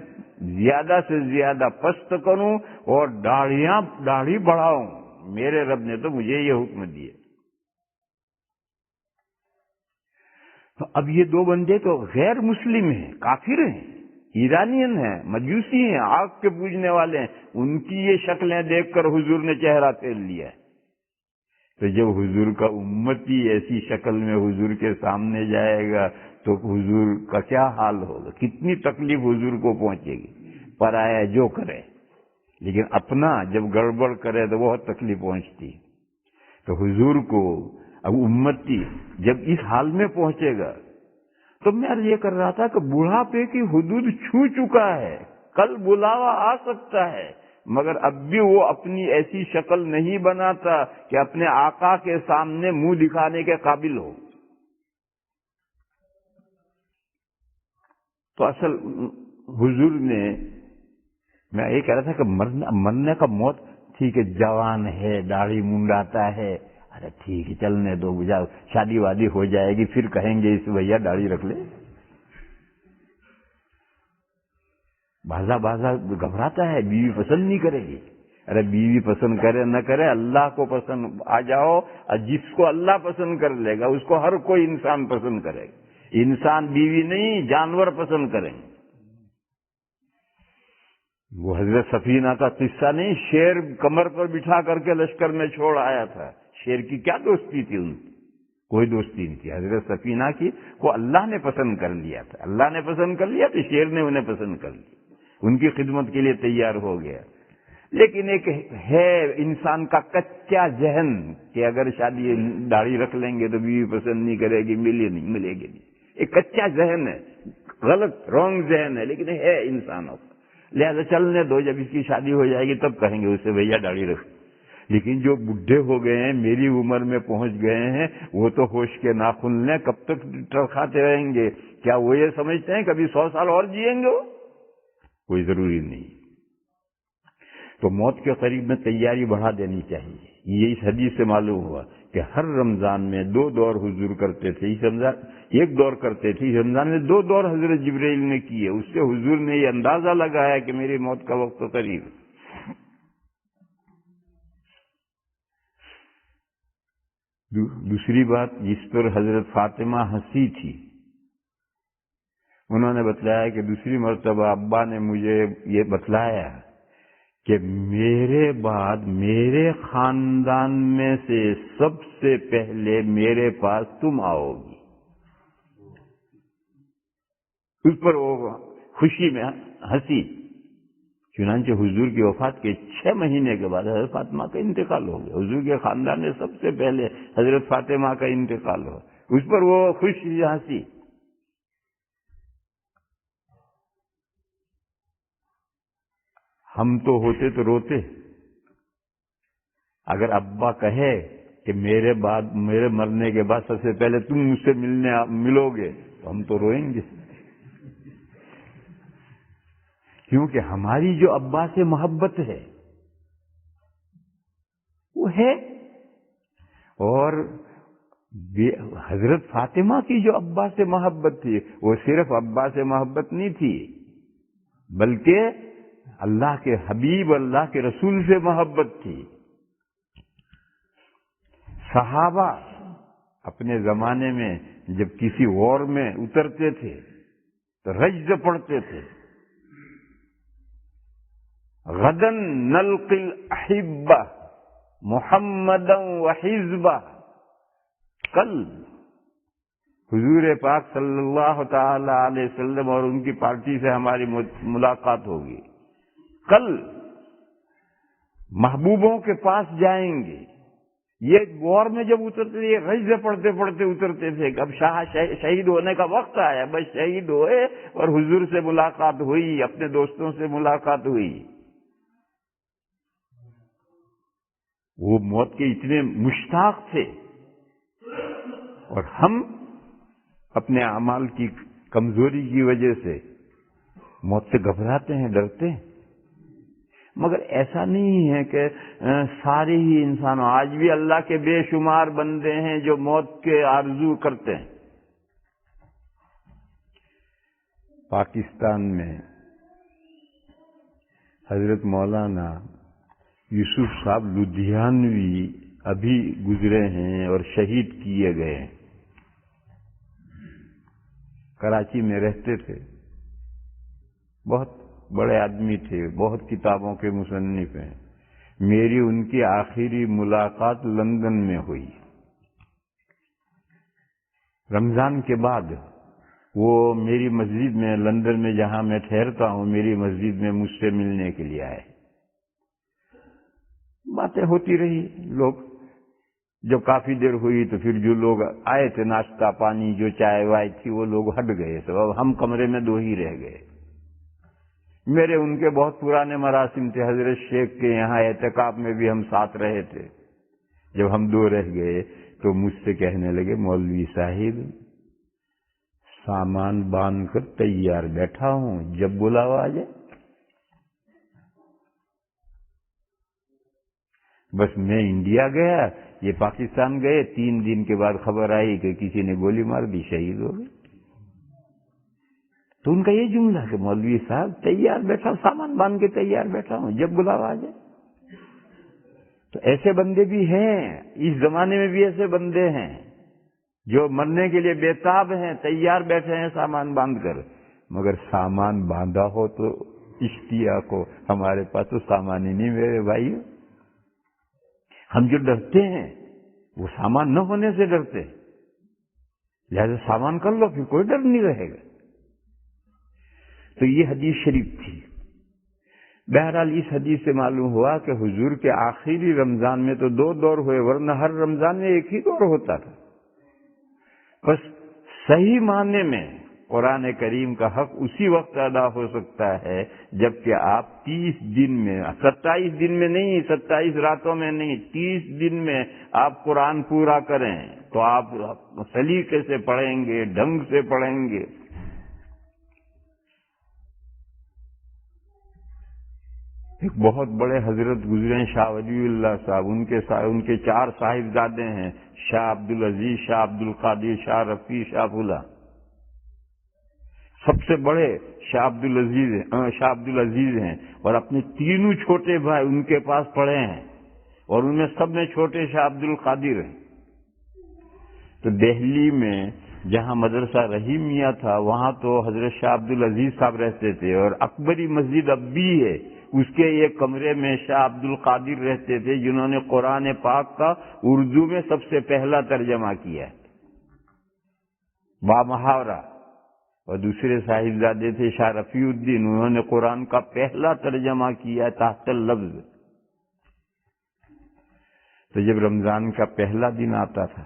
زیادہ سے زیادہ پست کروں اور داڑھی بڑھاؤں. میرے رب نے تو مجھے یہ حکم دیا. تو اب یہ 2 بندے تو غیر مسلم ہیں، کافر ہیں، ایرانین ہیں، مجوسی ہیں، آگ کے پوجنے والے ہیں. ان کی یہ شکلیں دیکھ کر حضور نے چہرہ پھیر لیا ہے. تو جب حضور کا امتی ایسی شکل میں حضور کے سامنے جائے گا تو حضور کا کیا حال ہوگا، کتنی تکلیف حضور کو پہنچے گی. پرایا جو کرے، لیکن اپنا جب گڑبڑ کرے تو بہت تکلیف پہنچتی. تو حضور کو اب امتی جب اس حال میں پہنچے گا تو میں یہ کر رہا تھا کہ بڑھاپے کی حدود چھو چکا ہے، کل بلاوا آ سکتا ہے، مگر اب بھی وہ اپنی ایسی شکل نہیں بناتا کہ اپنے آقا کے سامنے منہ دکھانے کے قابل ہو. تو اصل حضور نے، میں یہ کہہ رہا تھا کہ مرنے کا موت ٹھیک ہے، جوان ہے، داڑھی منڈاتا ہے، ارے ٹھیک ہے چلنے دو، شادی وادی ہو جائے گی پھر کہیں گے اس بھیا داڑھی رکھ لے. بازا گھبراتا ہے، بیوی پسند نہیں کرے گی. ارے بیوی پسند کرے نہ کرے، اللہ کو پسند آ جاؤ، اور جس کو اللہ پسند کر لے گا اس کو ہر کوئی انسان پسند کرے گا. انسان بیوی نہیں، جانور پسند کریں. وہ حضرت سفینہ کا قصہ نہیں، شیر کمر پر بٹھا کر کے لشکر میں چھوڑ آیا تھا. شیر کی کیا دوستی تھی ان کی؟ کوئی دوستی نہیں تھی. حضرت سفینہ کی کو اللہ نے پسند کر لیا تھا، اللہ نے پسند کر لیا تو شیر نے انہیں پسند کر لیا، ان کی خدمت کے لیے تیار ہو گیا. لیکن ایک ہے انسان کا کچا ذہن کہ اگر شادی داڑھی رکھ لیں گے تو بیوی پسند نہیں کرے گی، ملے گی نہیں. ایک کچا ذہن ہے، غلط رونگ ذہن ہے، لیکن ہے انسانوں کا. لہذا چلنے دو، جب اس کی شادی ہو جائے گی تب کہیں گے اسے بھیا داڑھی رکھ. لیکن جو بڈھے ہو گئے ہیں، میری عمر میں پہنچ گئے ہیں، وہ تو ہوش کے ناخن لیں، کب تک ٹرکھاتے رہیں گے؟ کیا وہ یہ سمجھتے ہیں کبھی 100 سال اور جئیں گے؟ وہ کوئی ضروری نہیں۔ تو موت کے قریب میں تیاری بڑھا دینی چاہیے۔ یہ اس حدیث سے معلوم ہوا کہ ہر رمضان میں 2 دور حضور کرتے تھے، اس رمضان 1 دور کرتے تھے، اس رمضان میں 2 دور حضرت جبرائیل نے کیے۔ اس سے حضور نے یہ اندازہ لگایا کہ میری موت کا وقت قریب ہے۔ دوسری بات جس پر حضرت فاطمہ ہنسی تھی، انہوں نے بتلایا کہ دوسری مرتبہ ابا نے مجھے یہ بتلایا کہ میرے بعد میرے خاندان میں سے سب سے پہلے میرے پاس تم آؤ گی۔ اس پر وہ خوشی میں ہنسی۔ چنانچہ حضور کی وفات کے 6 مہینے کے بعد حضرت فاطمہ کا انتقال ہو گیا۔ حضور کے خاندان میں سب سے پہلے حضرت فاطمہ کا انتقال ہو، اس پر وہ خوش ہنسی۔ ہم تو ہوتے تو روتے، اگر ابا کہے کہ میرے مرنے کے بعد سب سے پہلے تم مجھ سے ملو گے تو ہم تو روئیں گے، کیونکہ ہماری جو ابا سے محبت ہے وہ ہے، اور حضرت فاطمہ کی جو ابا سے محبت تھی وہ صرف ابا سے محبت نہیں تھی، بلکہ اللہ کے حبیب اللہ کے رسول سے محبت تھی۔ صحابہ اپنے زمانے میں جب کسی وار میں اترتے تھے تو رجز پڑھتے تھے، غدن نلقی الاحبہ محمدا وحزبہ، کل حضور پاک صلی اللہ تعالی علیہ وسلم اور ان کی پارٹی سے ہماری ملاقات ہوگی، کل محبوبوں کے پاس جائیں گے۔ یہ وار میں جب اترتے تھے، یہ غزے پڑھتے پڑھتے اترتے تھے کہ اب شہید ہونے کا وقت آیا، بس شہید ہوئے اور حضور سے ملاقات ہوئی، اپنے دوستوں سے ملاقات ہوئی۔ وہ موت کے اتنے مشتاق تھے، اور ہم اپنے اعمال کی کمزوری کی وجہ سے موت سے گھبراتے ہیں، ڈرتے ہیں۔ مگر ایسا نہیں ہے کہ سارے ہی انسانوں، آج بھی اللہ کے بے شمار بندے ہیں جو موت کے آرزو کرتے ہیں۔ پاکستان میں حضرت مولانا یوسف صاحب لدھیانوی ابھی گزرے ہیں اور شہید کیے گئے ہیں۔ کراچی میں رہتے تھے، بہت بڑے آدمی تھے، بہت کتابوں کے مصنف ہیں۔ میری ان کی آخری ملاقات لندن میں ہوئی رمضان کے بعد۔ وہ میری مسجد میں، لندن میں جہاں میں ٹھہرتا ہوں، میری مسجد میں مجھ سے ملنے کے لیے آئے۔ باتیں ہوتی رہی، لوگ جب کافی دیر ہوئی تو پھر جو لوگ آئے تھے ناشتہ پانی، جو چائے وائے تھی، وہ لوگ ہٹ گئے سب، اب ہم کمرے میں 2 ہی رہ گئے۔ میرے ان کے بہت پرانے مراسم تھے، حضرت شیخ کے یہاں اعتکاف میں بھی ہم ساتھ رہے تھے۔ جب ہم 2 رہ گئے تو مجھ سے کہنے لگے، مولوی صاحب سامان باندھ کر تیار بیٹھا ہوں، جب بلاوا آ جائے۔ بس میں انڈیا گیا، یہ پاکستان گئے، 3 دن کے بعد خبر آئی کہ کسی نے گولی مار دی، شہید ہو گئے۔ تو ان کا یہ جملہ کہ مولوی صاحب تیار بیٹھا، سامان باندھ کے تیار بیٹھا ہوں، جب بلاوا آ جائے۔ تو ایسے بندے بھی ہیں، اس زمانے میں بھی ایسے بندے ہیں جو مرنے کے لیے بےتاب ہیں، تیار بیٹھے ہیں سامان باندھ کر، مگر سامان باندھا ہو تو اشتیاق کو ہمارے پاس تو سامان ہی نہیں میرے بھائی۔ ہم جو ڈرتے ہیں وہ سامان نہ ہونے سے ڈرتے، لہذا سامان کر لو، پھر کوئی ڈر نہیں رہے گا۔ تو یہ حدیث شریف تھی۔ بہرحال اس حدیث سے معلوم ہوا کہ حضور کے آخری رمضان میں تو 2 دور ہوئے، ورنہ ہر رمضان میں 1 ہی دور ہوتا تھا۔ بس صحیح معنی میں قرآن کریم کا حق اسی وقت ادا ہو سکتا ہے جبکہ آپ 30 دن میں، 27 دن میں نہیں، 27 راتوں میں نہیں، 30 دن میں آپ قرآن پورا کریں تو آپ سلیقے سے پڑھیں گے، ڈھنگ سے پڑھیں گے۔ ایک بہت بڑے حضرت گزرے ہیں شاہ ولی اللہ صاحب، ان کے 4 صاحبزادے ہیں، شاہ عبدالعزیز، شاہ عبدالقادر، شاہ رفیع، شاہ فلاں۔ سب سے بڑے شاہ عبدالعزیز ہیں اور اپنے تینوں چھوٹے بھائی ان کے پاس پڑھے ہیں اور ان میں سب میں چھوٹے شاہ عبدالقادر ہیں۔ تو دہلی میں جہاں مدرسہ رحیمیہ تھا وہاں تو حضرت شاہ عبدالعزیز صاحب رہتے تھے، اور اکبری مسجد اب بھی ہے، اس کے ایک کمرے میں شاہ عبدالقادر رہتے تھے جنہوں نے قرآن پاک کا اردو میں سب سے پہلا ترجمہ کیا ہے با محاورہ۔ اور دوسرے صاحبزادے تھے شاہ رفیع الدین، انہوں نے قرآن کا پہلا ترجمہ کیا تحت اللفظ۔ تو جب رمضان کا پہلا دن آتا تھا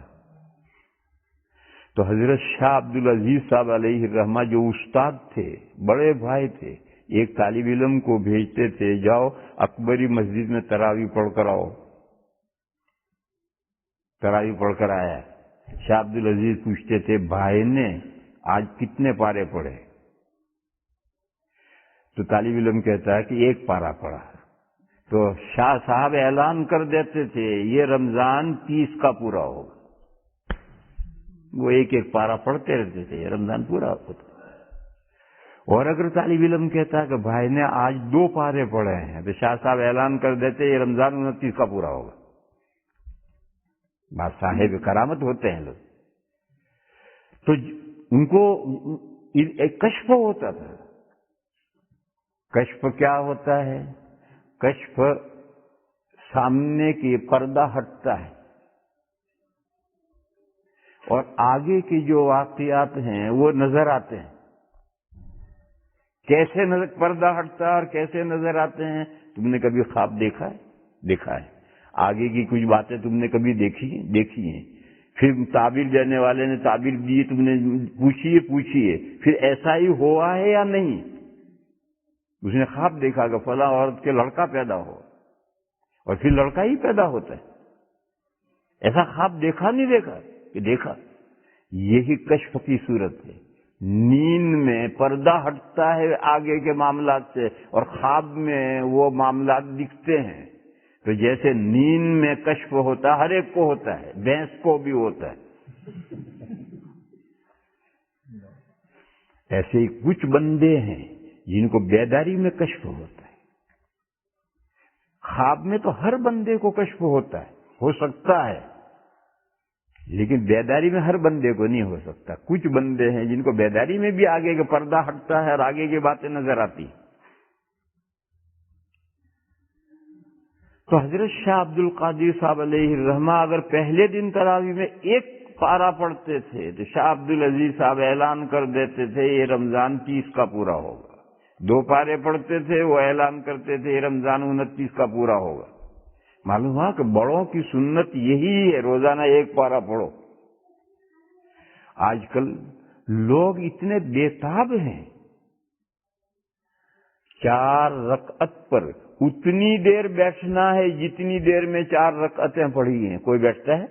تو حضرت شاہ عبدالعزیز صاحب علیہ الرحمہ جو استاد تھے، بڑے بھائی تھے، ایک طالب علم کو بھیجتے تھے، جاؤ اکبری مسجد میں تراویح پڑھ کر آؤ۔ تراویح پڑھ کر آیا، شاہ عبدالعزیز پوچھتے تھے بھائی نے آج کتنے پارے پڑھے؟ تو طالب علم کہتا ہے کہ 1 پارا پڑھا۔ تو شاہ صاحب اعلان کر دیتے تھے یہ رمضان 30 کا پورا ہوگا۔ وہ 1 پارا پڑھتے رہتے تھے، یہ رمضان پورا ہوتا۔ اور اگر طالب علم کہتا ہے کہ بھائی نے آج 2 پارے پڑھے ہیں تو شاہ صاحب اعلان کر دیتے یہ رمضان 29 کا پورا ہوگا۔ بات صاحب کرامت ہوتے ہیں لوگ۔ تو ان کو ایک کشف ہوتا تھا۔ کشف کیا ہوتا ہے؟ کشف سامنے کی پردہ ہٹتا ہے اور آگے کی جو واقعات ہیں وہ نظر آتے ہیں۔ کیسے پردہ ہٹتا ہے اور کیسے نظر آتے ہیں؟ تم نے کبھی خواب دیکھا ہے؟ دیکھا ہے۔ آگے کی کچھ باتیں تم نے کبھی دیکھی ہیں، پھر تعبیر دینے والے نے تعبیر دی، تم نے پوچھیے پھر ایسا ہی ہوا ہے یا نہیں؟ اس نے خواب دیکھا کہ فلاں عورت کے لڑکا پیدا ہو، اور پھر لڑکا ہی پیدا ہوتا ہے۔ ایسا خواب دیکھا نہیں دیکھا کہ دیکھا۔ یہی کشف کی صورت ہے۔ نیند میں پردہ ہٹتا ہے آگے کے معاملات سے اور خواب میں وہ معاملات دکھتے ہیں۔ تو جیسے نیند میں کشف ہوتا ہے، ہر ایک کو ہوتا ہے، بھینس کو بھی ہوتا ہے، ایسے ہی کچھ بندے ہیں جن کو بیداری میں کشف ہوتا ہے۔ خواب میں تو ہر بندے کو کشف ہوتا ہے، ہو سکتا ہے، لیکن بیداری میں ہر بندے کو نہیں ہو سکتا۔ کچھ بندے ہیں جن کو بیداری میں بھی آگے کا پردہ ہٹتا ہے اور آگے کی باتیں نظر آتی ہیں۔ تو حضرت شاہ عبدالقادر صاحب علیہ الرحمہ اگر پہلے دن تراویح میں 1 پارا پڑھتے تھے تو شاہ عبدالعزیز صاحب اعلان کر دیتے تھے یہ رمضان 30 کا پورا ہوگا۔ 2 پارے پڑھتے تھے، وہ اعلان کرتے تھے یہ رمضان 29 کا پورا ہوگا۔ معلوم ہوا کہ بڑوں کی سنت یہی ہے، روزانہ 1 پارا پڑھو۔ آج کل لوگ اتنے بےتاب ہیں، 4 رکعت پر اتنی دیر بیٹھنا ہے جتنی دیر میں 4 رکعتیں پڑھی ہیں۔ کوئی بیٹھتا ہے؟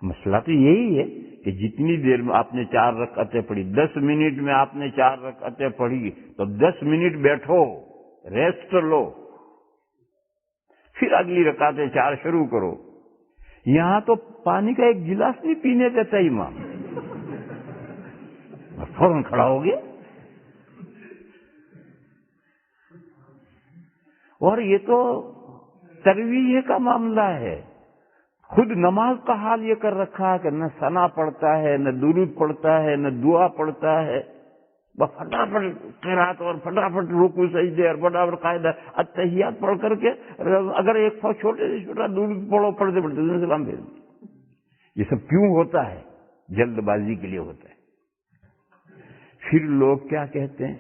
مسئلہ تو یہی ہے کہ جتنی دیر میں آپ نے 4 رکعتیں پڑھی، 10 منٹ میں آپ نے 4 رکعتیں پڑھی تو 10 منٹ بیٹھو، ریسٹ لو، پھر اگلی رکعتیں 4 شروع کرو۔ یہاں تو پانی کا ایک گلاس نہیں پینے دیتا امام، فوراً کھڑا ہو گیا۔ اور یہ تو ترویح کا معاملہ ہے۔ خود نماز کا حال یہ کر رکھا ہے کہ نہ ثنا پڑھتا ہے، نہ درود پڑھتا ہے، نہ دعا پڑھتا ہے، بس فٹافٹ قرات اور فٹافٹ رکوع سجدے اور فٹافٹ قاعدہ اتحیات پڑھ کر کے اگر ایک چھوٹے سے چھوٹا درود پڑھتے سلام بھیج دیں۔ یہ سب کیوں ہوتا ہے؟ جلد بازی کے لیے ہوتا ہے۔ پھر لوگ کیا کہتے ہیں؟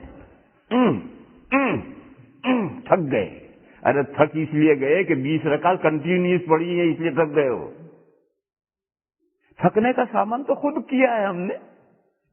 تھک گئے۔ ارے تھک اس لیے گئے کہ 20 رکعت کنٹینیوس پڑھی ہے اس لیے تھک گئے ہو۔ تھکنے کا سامان تو خود کیا ہے ہم نے،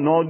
9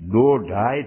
2, 2.5,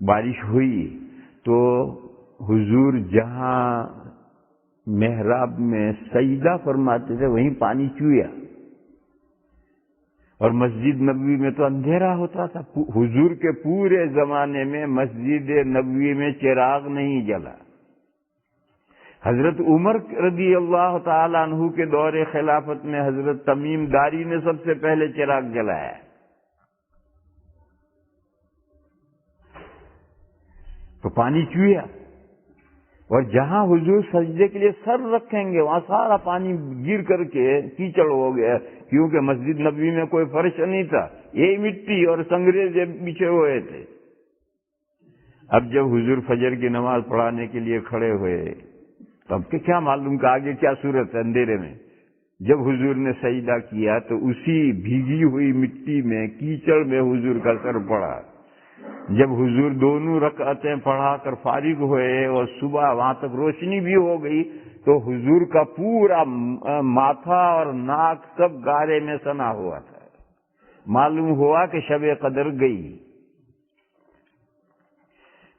بارش ہوئی تو حضور جہاں محراب میں سجدہ فرماتے تھے وہیں پانی چویا، اور مسجد نبوی میں تو اندھیرا ہوتا تھا. حضور کے پورے زمانے میں مسجد نبوی میں چراغ نہیں جلا. حضرت عمر رضی اللہ تعالی عنہ کے دور خلافت میں حضرت تمیم داری نے سب سے پہلے چراغ جلایا. تو پانی چویا، اور جہاں حضور سجدے کے لیے سر رکھیں گے وہاں سارا پانی گر کر کے کیچڑ ہو گیا، کیونکہ مسجد نبوی میں کوئی فرش نہیں تھا، یہی مٹی اور سنگرے بچھے ہوئے تھے. اب جب حضور فجر کی نماز پڑھانے کے لیے کھڑے ہوئے تب کہ کیا معلوم کہ آگے کیا صورت ہے اندھیرے میں. جب حضور نے سجدہ کیا تو اسی بھیگی ہوئی مٹی میں کیچڑ میں حضور کا سر پڑا. جب حضور دونوں رکعتیں پڑھا کر فارغ ہوئے اور صبح وہاں تک روشنی بھی ہو گئی تو حضور کا پورا ماتھا اور ناک سب گارے میں سنا ہوا تھا. معلوم ہوا کہ شب قدر گئی.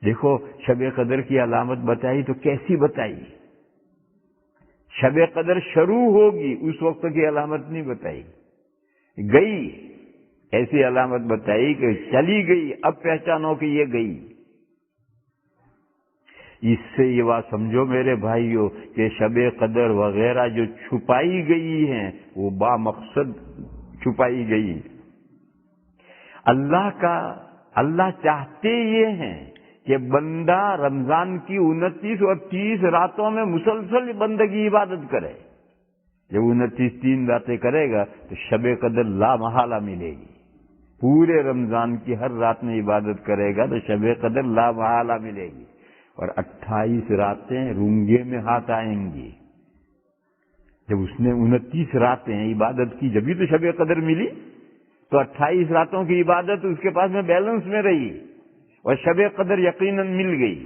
دیکھو شب قدر کی علامت بتائی تو کیسی بتائی؟ شب قدر شروع ہوگی اس وقت کی علامت نہیں بتائی. گئی ایسی علامت بتائی کہ چلی گئی، اب پہچانو کہ یہ گئی. اس سے یہ بات سمجھو میرے بھائیوں کہ شب قدر وغیرہ جو چھپائی گئی ہیں وہ با مقصد چھپائی گئی. اللہ چاہتے یہ ہیں کہ بندہ رمضان کی 29 اور 30 راتوں میں مسلسل بندگی عبادت کرے. جب 29 3 راتیں کرے گا تو شب قدر لا محالہ ملے گی. پورے رمضان کی ہر رات میں عبادت کرے گا تو شب قدر لا محالہ ملے گی. اور 28 راتیں رونگے میں ہاتھ آئیں گی. جب اس نے 29 راتیں عبادت کی جبھی تو شب قدر ملی، تو 28 راتوں کی عبادت اس کے پاس میں بیلنس میں رہی اور شب قدر یقیناً مل گئی.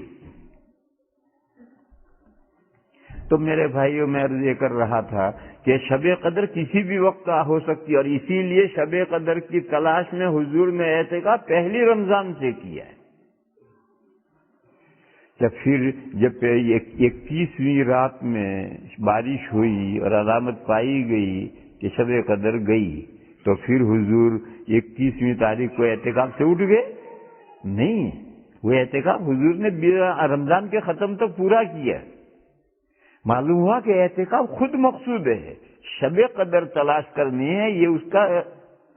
تو میرے بھائیوں میں عرض یہ کر رہا تھا کہ شب قدر کسی بھی وقت ہو سکتی ہے، اور اسی لیے شب قدر کی تلاش میں حضور نے اعتکاف پہلی رمضان سے کیا ہے. جب 21ویں رات میں بارش ہوئی اور علامت پائی گئی کہ شب قدر گئی تو پھر حضور 21ویں تاریخ کو اعتکاف سے اٹھ گئے؟ نہیں، وہ اعتکاف حضور نے رمضان کے ختم تک پورا کیا. معلوم ہوا کہ اعتکاف خود مقصود ہے، شب قدر تلاش کرنی ہے یہ اس کا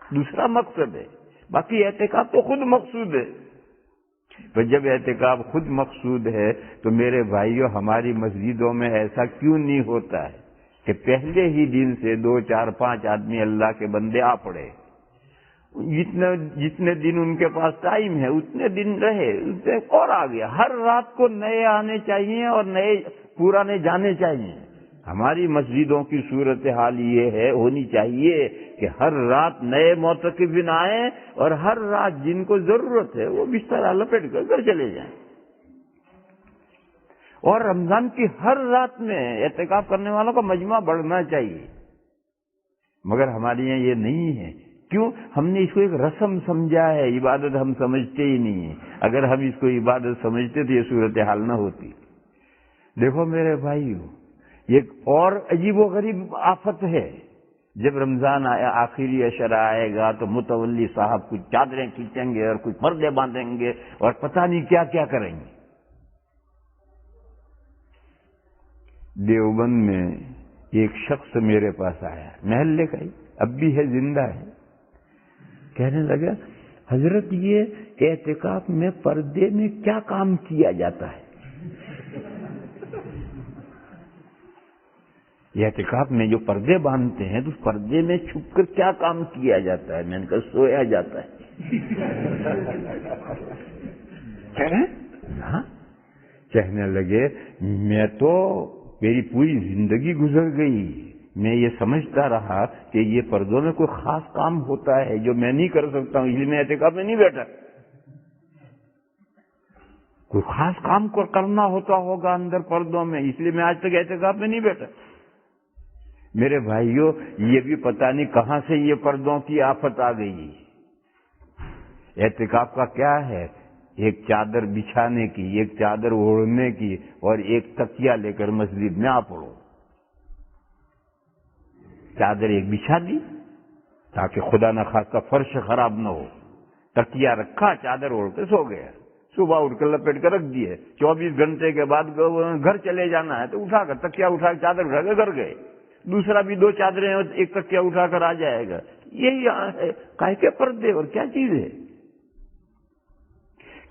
دوسرا مقصد ہے، باقی اعتکاف تو خود مقصود ہے. تو جب اعتکاف خود مقصود ہے تو میرے بھائیوں ہماری مسجدوں میں ایسا کیوں نہیں ہوتا ہے کہ پہلے ہی دن سے 2 4 5 آدمی اللہ کے بندے آ پڑے، جتنے دن ان کے پاس ٹائم ہے اتنے دن رہے، اور آ گیا. ہر رات کو نئے آنے چاہیے اور نئے پرانے جانے چاہیے. ہماری مسجدوں کی صورتحال یہ ہے ہونی چاہیے کہ ہر رات نئے معتکفین آئیں اور ہر رات جن کو ضرورت ہے وہ بستر لپیٹ کر گھر چلے جائیں. اور رمضان کی ہر رات میں اعتکاف کرنے والوں کا مجمع بڑھنا چاہیے، مگر ہمارے یہاں یہ نہیں ہے. کیوں؟ ہم نے اس کو ایک رسم سمجھا ہے، عبادت ہم سمجھتے ہی نہیں ہیں. اگر ہم اس کو عبادت سمجھتے تو یہ صورتحال نہ ہوتی. دیکھو میرے بھائیو، ایک اور عجیب و غریب آفت ہے. جب رمضان آیا آخری عشرہ آئے گا تو متولی صاحب کچھ چادریں کھینچیں گے اور کچھ پردے باندھیں گے اور پتہ نہیں کیا کیا کریں گے. دیوبند میں ایک شخص میرے پاس آیا، محلے کا ہی، اب بھی ہے، زندہ ہے. کہنے لگا حضرت یہ اعتکاف میں پردے میں کیا کام کیا جاتا ہے؟ اعتکاف میں جو پردے باندھتے ہیں تو اس پردے میں چھپ کر کیا کام کیا جاتا ہے؟ میں نے کہا سویا جاتا ہے. کہنے لگے میں تو میری پوری زندگی گزر گئی، میں یہ سمجھتا رہا کہ یہ پردوں میں کوئی خاص کام ہوتا ہے جو میں نہیں کر سکتا ہوں، اس لیے میں اعتکاف میں نہیں بیٹھا. کوئی خاص کام کو کرنا ہوتا ہوگا اندر پردوں میں، اس لیے میں آج تک اعتکاف میں نہیں بیٹھا. میرے بھائیوں یہ بھی پتہ نہیں کہاں سے یہ پردوں کی آفت آ گئی. اعتکاف کا کیا ہے؟ ایک چادر بچھانے کی، ایک چادر اوڑھنے کی اور ایک تکیہ لے کر مسجد میں آ پڑو۔ چادر ایک بچھا دی تاکہ خدا نہ خواستہ فرش خراب نہ ہو، تکیہ رکھا، چادر اوڑھ کے سو گیا، صبح اٹھ کر لپیٹ کر رکھ دیے، 24 گھنٹے کے بعد گھر چلے جانا ہے تو اٹھا کر تکیہ اٹھا کے چادر اٹھا کے گھر گئے، دوسرا بھی 2 چادریں ایک تکیہ اٹھا کر آ جائے گا۔ یہی ہے کاہے کے پردے اور کیا چیز ہے؟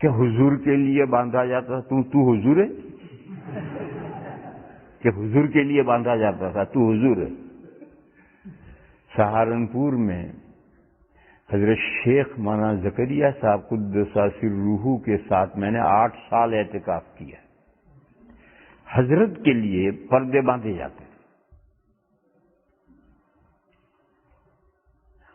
کہ حضور کے لیے باندھا جاتا تھا، تو حضور ہے؟ کہ حضور کے لیے باندھا جاتا تھا، تو حضور ہے؟ سہارنپور میں حضرت شیخ مولانا زکریا صاحب قدس سرہ کے ساتھ میں نے 8 سال اعتکاف کیا۔ حضرت کے لیے پردے باندھے جاتے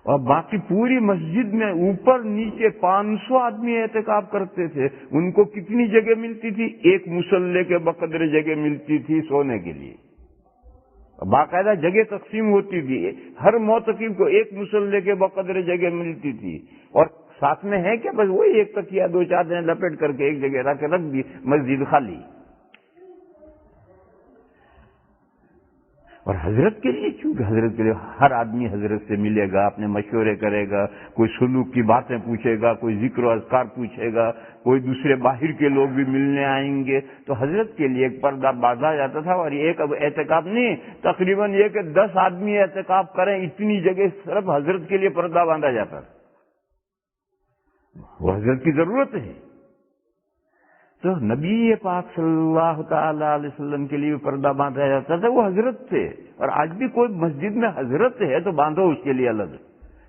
اور باقی پوری مسجد میں اوپر نیچے 500 آدمی اعتکاف کرتے تھے۔ ان کو کتنی جگہ ملتی تھی؟ ایک مصلی کے بقدر جگہ ملتی تھی سونے کے لیے، باقاعدہ جگہ تقسیم ہوتی تھی، ہر معتکف کو ایک مصلی کے بقدر جگہ ملتی تھی، اور ساتھ میں ہے کیا، بس وہی ایک تکیہ 2 چادریں لپیٹ کر کے ایک جگہ رکھ دی، مسجد خالی۔ اور حضرت کے لیے، چونکہ حضرت کے لیے ہر آدمی حضرت سے ملے گا، اپنے مشورے کرے گا، کوئی سلوک کی باتیں پوچھے گا، کوئی ذکر و اذکار پوچھے گا، کوئی دوسرے باہر کے لوگ بھی ملنے آئیں گے، تو حضرت کے لیے ایک پردہ باندھا جاتا تھا۔ اور ایک اب اعتکاف نہیں، تقریباً یہ کہ 10 آدمی اعتکاف کریں، اتنی جگہ صرف حضرت کے لیے پردہ باندھا جاتا تھا۔ وہ حضرت کی ضرورت ہے، تو نبی پاک صلی اللہ تعالی علیہ وسلم کے لیے پردہ باندھا جاتا تھا، وہ حضرت تھے۔ اور آج بھی کوئی مسجد میں حضرت ہے تو باندھو اس کے لیے الگ،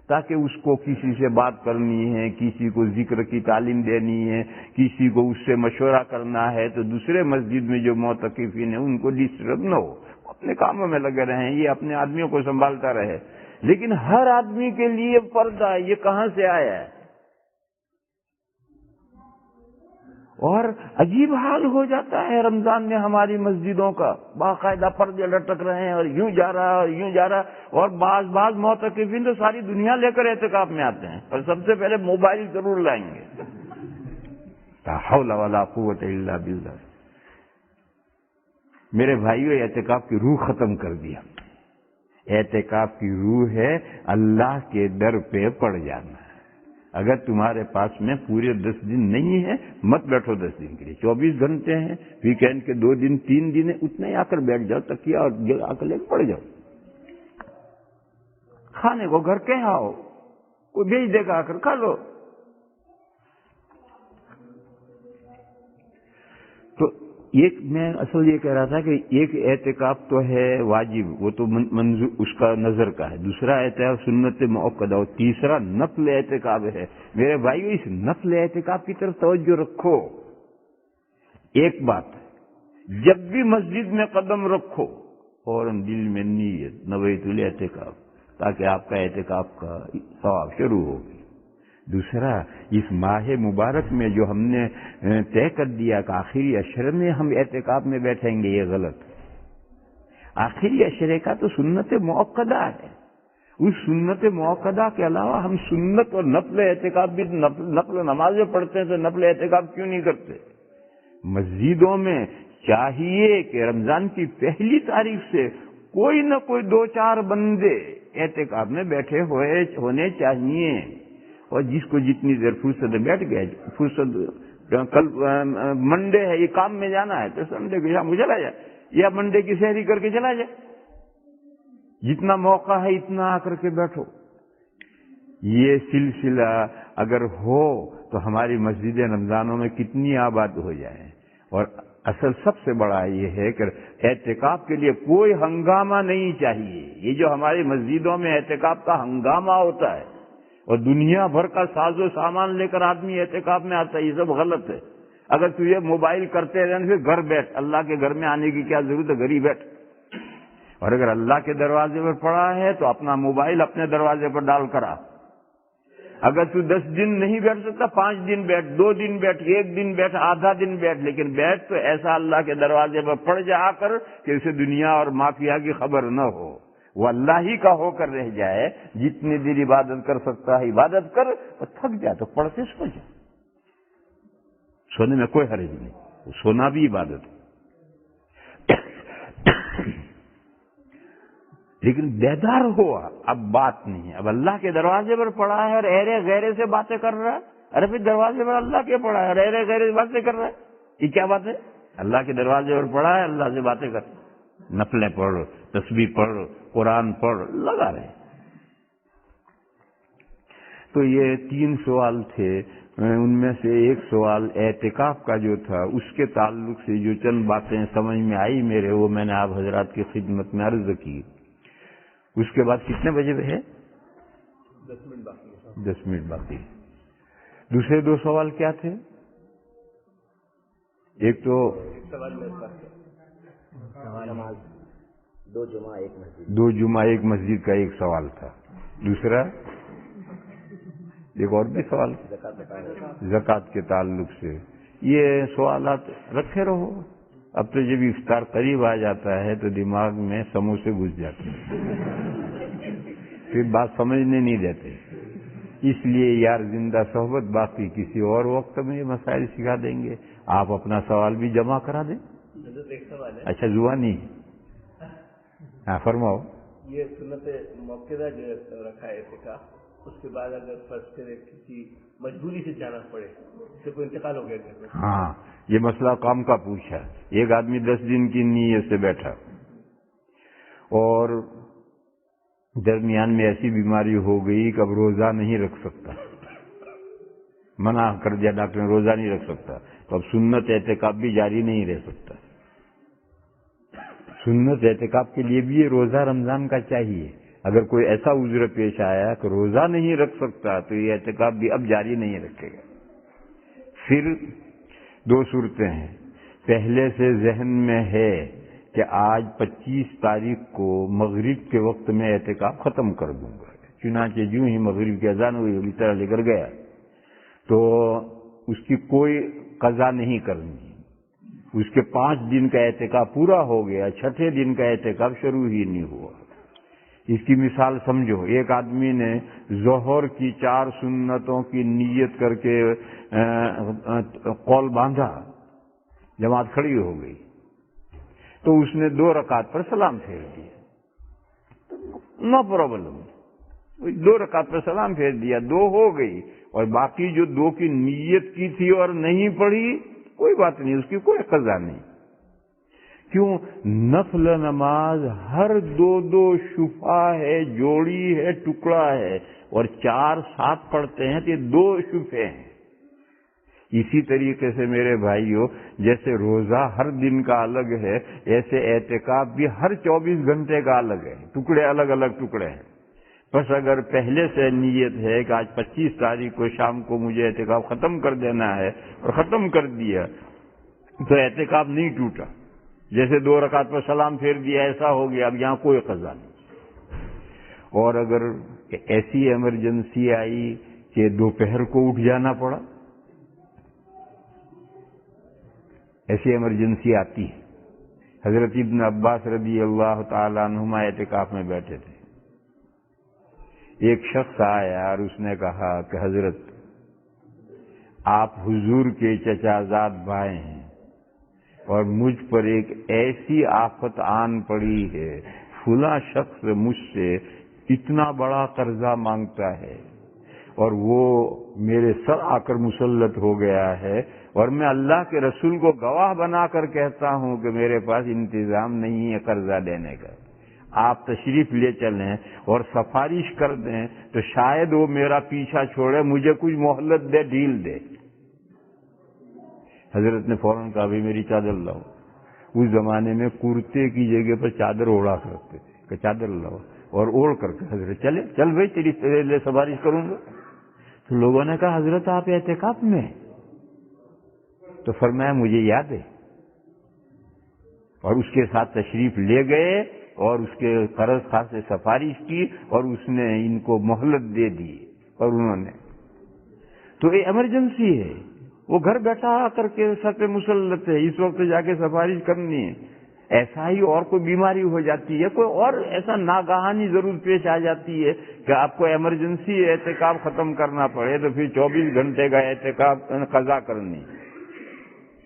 تاکہ اس کو کسی سے بات کرنی ہے، کسی کو ذکر کی تعلیم دینی ہے، کسی کو اس سے مشورہ کرنا ہے، تو دوسرے مسجد میں جو معتکفین ہیں ان کو ڈسٹرب نہ ہو، اپنے کاموں میں لگے رہیں، یہ اپنے آدمیوں کو سنبھالتا رہے۔ لیکن ہر آدمی کے لیے پردہ یہ کہاں سے آیا ہے؟ اور عجیب حال ہو جاتا ہے رمضان میں ہماری مسجدوں کا، باقاعدہ پردے لٹک رہے ہیں اور یوں جا رہا اور یوں جا رہا، اور بعض معتکفین تو ساری دنیا لے کر اعتکاف میں آتے ہیں، اور سب سے پہلے موبائل ضرور لائیں گے۔ لا حول ولا قوت الا باللہ۔ میرے بھائیو، اعتکاف کی روح ختم کر دیا۔ اعتکاف کی روح ہے اللہ کے در پہ پڑ جانا۔ اگر تمہارے پاس میں پورے 10 دن نہیں ہے، مت بیٹھو 10 دن کے لیے، 24 گھنٹے ہیں، ویکینڈ کے 2 دن 3 دن ہے، اتنے آ کر بیٹھ جاؤ، تکیہ اور آ کر لے کے پڑ جاؤ۔ کھانے کو گھر کے آؤ، کوئی بھیج دے گا آ کر کھا لو۔ تو ایک میں اصل یہ کہہ رہا تھا کہ ایک اعتکاف تو ہے واجب، وہ تو منظور اس کا نظر کا ہے، دوسرا اعتکاف سنت مؤکدہ، اور تیسرا نفل اعتکاف ہے۔ میرے بھائیو، اس نفل اعتکاف کی طرف توجہ رکھو۔ ایک بات، جب بھی مسجد میں قدم رکھو فوراً دل میں نیت نویت الاعتکاف، تاکہ آپ کا اعتکاف کا ثواب شروع ہو۔ دوسرا، اس ماہ مبارک میں جو ہم نے طے کر دیا کہ آخری عشرے میں ہم اعتکاف میں بیٹھیں گے، یہ غلط ہے۔ آخری عشرے کا تو سنت مؤکدہ ہے، اس سنت مؤکدہ کے علاوہ ہم سنت اور نفل اعتکاف بھی، نفل نمازیں پڑھتے ہیں تو نفل اعتکاف کیوں نہیں کرتے؟ مسجدوں میں چاہیے کہ رمضان کی پہلی تاریخ سے کوئی نہ کوئی 2-4 بندے اعتکاف میں بیٹھے ہونے چاہیے، اور جس کو جتنی دیر فرصت بیٹھ گئے، فرصت کل منڈے ہے، یہ کام میں جانا ہے تو سنڈے کو شام کو چلا جائے، یا منڈے کی سحری کر کے چلا جائے، جتنا موقع ہے اتنا آ کر کے بیٹھو۔ یہ سلسلہ اگر ہو تو ہماری مسجدیں رمضانوں میں کتنی آباد ہو جائیں۔ اور اصل سب سے بڑا یہ ہے کہ اعتکاف کے لیے کوئی ہنگامہ نہیں چاہیے۔ یہ جو ہماری مسجدوں میں اعتکاف کا ہنگامہ ہوتا ہے اور دنیا بھر کا ساز و سامان لے کر آدمی اعتکاف میں آتا ہے، یہ سب غلط ہے۔ اگر تجھے موبائل کرتے رہنے سے گھر بیٹھ، اللہ کے گھر میں آنے کی کیا ضرورت ہے، گھر ہی بیٹھ۔ اور اگر اللہ کے دروازے پر پڑا ہے تو اپنا موبائل اپنے دروازے پر ڈال کر آ۔ اگر تو 10 دن نہیں بیٹھ سکتا، 5 دن بیٹھ، 2 دن بیٹھ، 1 دن بیٹھ، آدھا دن بیٹھ، لیکن بیٹھ تو ایسا اللہ کے دروازے پر پڑ جا کر کہ اسے دنیا اور مافیا کی خبر نہ ہو، وہ اللہ ہی کا ہو کر رہ جائے۔ جتنی دیر عبادت کر سکتا ہے عبادت کر، اور تھک جائے تو پڑھ کے سو جائے۔ سونے میں کوئی حرج نہیں، سونا بھی عبادت ہے، لیکن بیدار ہوا اب بات نہیں ہے، اب اللہ کے دروازے پر پڑا ہے اور ایرے غیرے سے باتیں کر رہا ہے. ارے پھر دروازے پر اللہ کے پڑا ہے اور ایرے غیرے سے باتیں کر رہا ہے، یہ کیا بات ہے؟ اللہ کے دروازے پر پڑا ہے، اللہ سے باتیں کر، نفلیں پڑھ، تسبیح پڑھ، قرآن پڑھ، لگا رہے. تو یہ 3 سوال تھے، ان میں سے ایک سوال اعتکاف کا جو تھا اس کے تعلق سے جو چند باتیں سمجھ میں آئی میرے، وہ میں نے آپ حضرات کی خدمت میں عرض کی. اس کے بعد کتنے بجے ہے؟ 10 منٹ باقی. دوسرے 2 سوال کیا تھے؟ ایک تو 2 جمعہ ایک مسجد کا ایک سوال تھا، دوسرا ایک اور بھی سوال زکوٰۃ کے تعلق سے. یہ سوالات رکھے رہو. اب تو جب افطار قریب آ جاتا ہے تو دماغ میں سموسے گھس جاتے ہیں، پھر بات سمجھنے نہیں دیتے. اس لیے یار زندہ صحبت باقی کسی اور وقت میں یہ مسائل سکھا دیں گے. آپ اپنا سوال بھی جمع کرا دیں. اچھا زبانی، ہاں فرماؤ. یہ سنت موقعہ جو رکھا ہے اعتکاف، اس کے بعد اگر فرض کرے کسی مجبوری سے جانا پڑے، اس سے کوئی انتقال ہو گیا. ہاں یہ مسئلہ کام کا پوچھا. ایک آدمی 10 دن کی نیت سے بیٹھا اور درمیان میں ایسی بیماری ہو گئی کہ اب روزہ نہیں رکھ سکتا، منع کر دیا ڈاکٹر نے، روزہ نہیں رکھ سکتا. تو اب سنت اعتکاف بھی جاری نہیں رہ سکتا. سنت اعتکاف کے لیے بھی یہ روزہ رمضان کا چاہیے. اگر کوئی ایسا عذر پیش آیا کہ روزہ نہیں رکھ سکتا تو یہ اعتکاف بھی اب جاری نہیں رکھے گا. پھر 2 صورتیں ہیں. پہلے سے ذہن میں ہے کہ آج 25 تاریخ کو مغرب کے وقت میں اعتکاف ختم کر دوں گا، چنانچہ جو ہی مغرب کی اذان ہوئی اسی طرح لے کر گیا، تو اس کی کوئی قضا نہیں کرنی. اس کے 5 دن کا اعتکاف پورا ہو گیا، 6 دن کا اعتکاف شروع ہی نہیں ہوا. اس کی مثال سمجھو. ایک آدمی نے ظہر کی 4 سنتوں کی نیت کر کے قول باندھا، جماعت کھڑی ہو گئی تو اس نے 2 رکعت پر سلام پھیر دیا، نو پرابلم. 2 رکعت پر سلام پھیر دیا، 2 ہو گئی. اور باقی جو 2 کی نیت کی تھی اور نہیں پڑھی، کوئی بات نہیں، اس کی کوئی قضا نہیں. کیوں؟ نفل نماز ہر 2 شفا ہے، جوڑی ہے، ٹکڑا ہے، اور 4 ساتھ پڑھتے ہیں تو یہ 2 شفے ہیں. اسی طریقے سے میرے بھائیوں، جیسے روزہ ہر دن کا الگ ہے، ایسے اعتکاف بھی ہر 24 گھنٹے کا الگ ہے، ٹکڑے الگ الگ ٹکڑے ہیں. بس اگر پہلے سے نیت ہے کہ آج 25 تاریخ کو شام کو مجھے اعتکاف ختم کر دینا ہے اور ختم کر دیا تو اعتکاف نہیں ٹوٹا. جیسے 2 رکعت پر سلام پھیر دیا ایسا ہو گیا، اب یہاں کوئی قضا نہیں. اور اگر ایسی ایمرجنسی آئی کہ دوپہر کو اٹھ جانا پڑا، ایسی ایمرجنسی آتی ہے. حضرت ابن عباس رضی اللہ تعالی عنہما اعتکاف میں بیٹھے تھے. ایک شخص آیا اور اس نے کہا کہ حضرت آپ حضور کے چچا زاد بھائی ہیں اور مجھ پر ایک ایسی آفت آن پڑی ہے، فلاں شخص مجھ سے اتنا بڑا قرضہ مانگتا ہے اور وہ میرے سر آ کر مسلط ہو گیا ہے، اور میں اللہ کے رسول کو گواہ بنا کر کہتا ہوں کہ میرے پاس انتظام نہیں ہے قرضہ دینے کا. آپ تشریف لے چلیں اور سفارش کر دیں تو شاید وہ میرا پیچھا چھوڑے، مجھے کچھ مہلت دے، ڈھیل دے. حضرت نے فوراً کہا بھی میری چادر لاؤ. اس زمانے میں کرتے کی جگہ پر چادر اوڑا کرتے تھے کہ چادر لاؤ، اور اوڑھ کر کے حضرت چل بھائی تیری لے سفارش کروں گا. تو لوگوں نے کہا حضرت آپ اعتکاف میں؟ تو فرمایا مجھے یاد ہے. اور اس کے ساتھ تشریف لے گئے اور اس کے قرض خواہ سے سفارش کی اور اس نے ان کو مہلت دے دی. اور انہوں نے تو یہ ایمرجنسی ہے، وہ گھر بیٹھا کر کے سر پہ مسلط ہے، اس وقت جا کے سفارش کرنی ہے. ایسا ہی اور کوئی بیماری ہو جاتی ہے، کوئی اور ایسا ناگہانی ضرورت پیش آ جاتی ہے کہ آپ کو ایمرجنسی اعتکاف ختم کرنا پڑے تو پھر 24 گھنٹے کا اعتکاف قضا کرنی.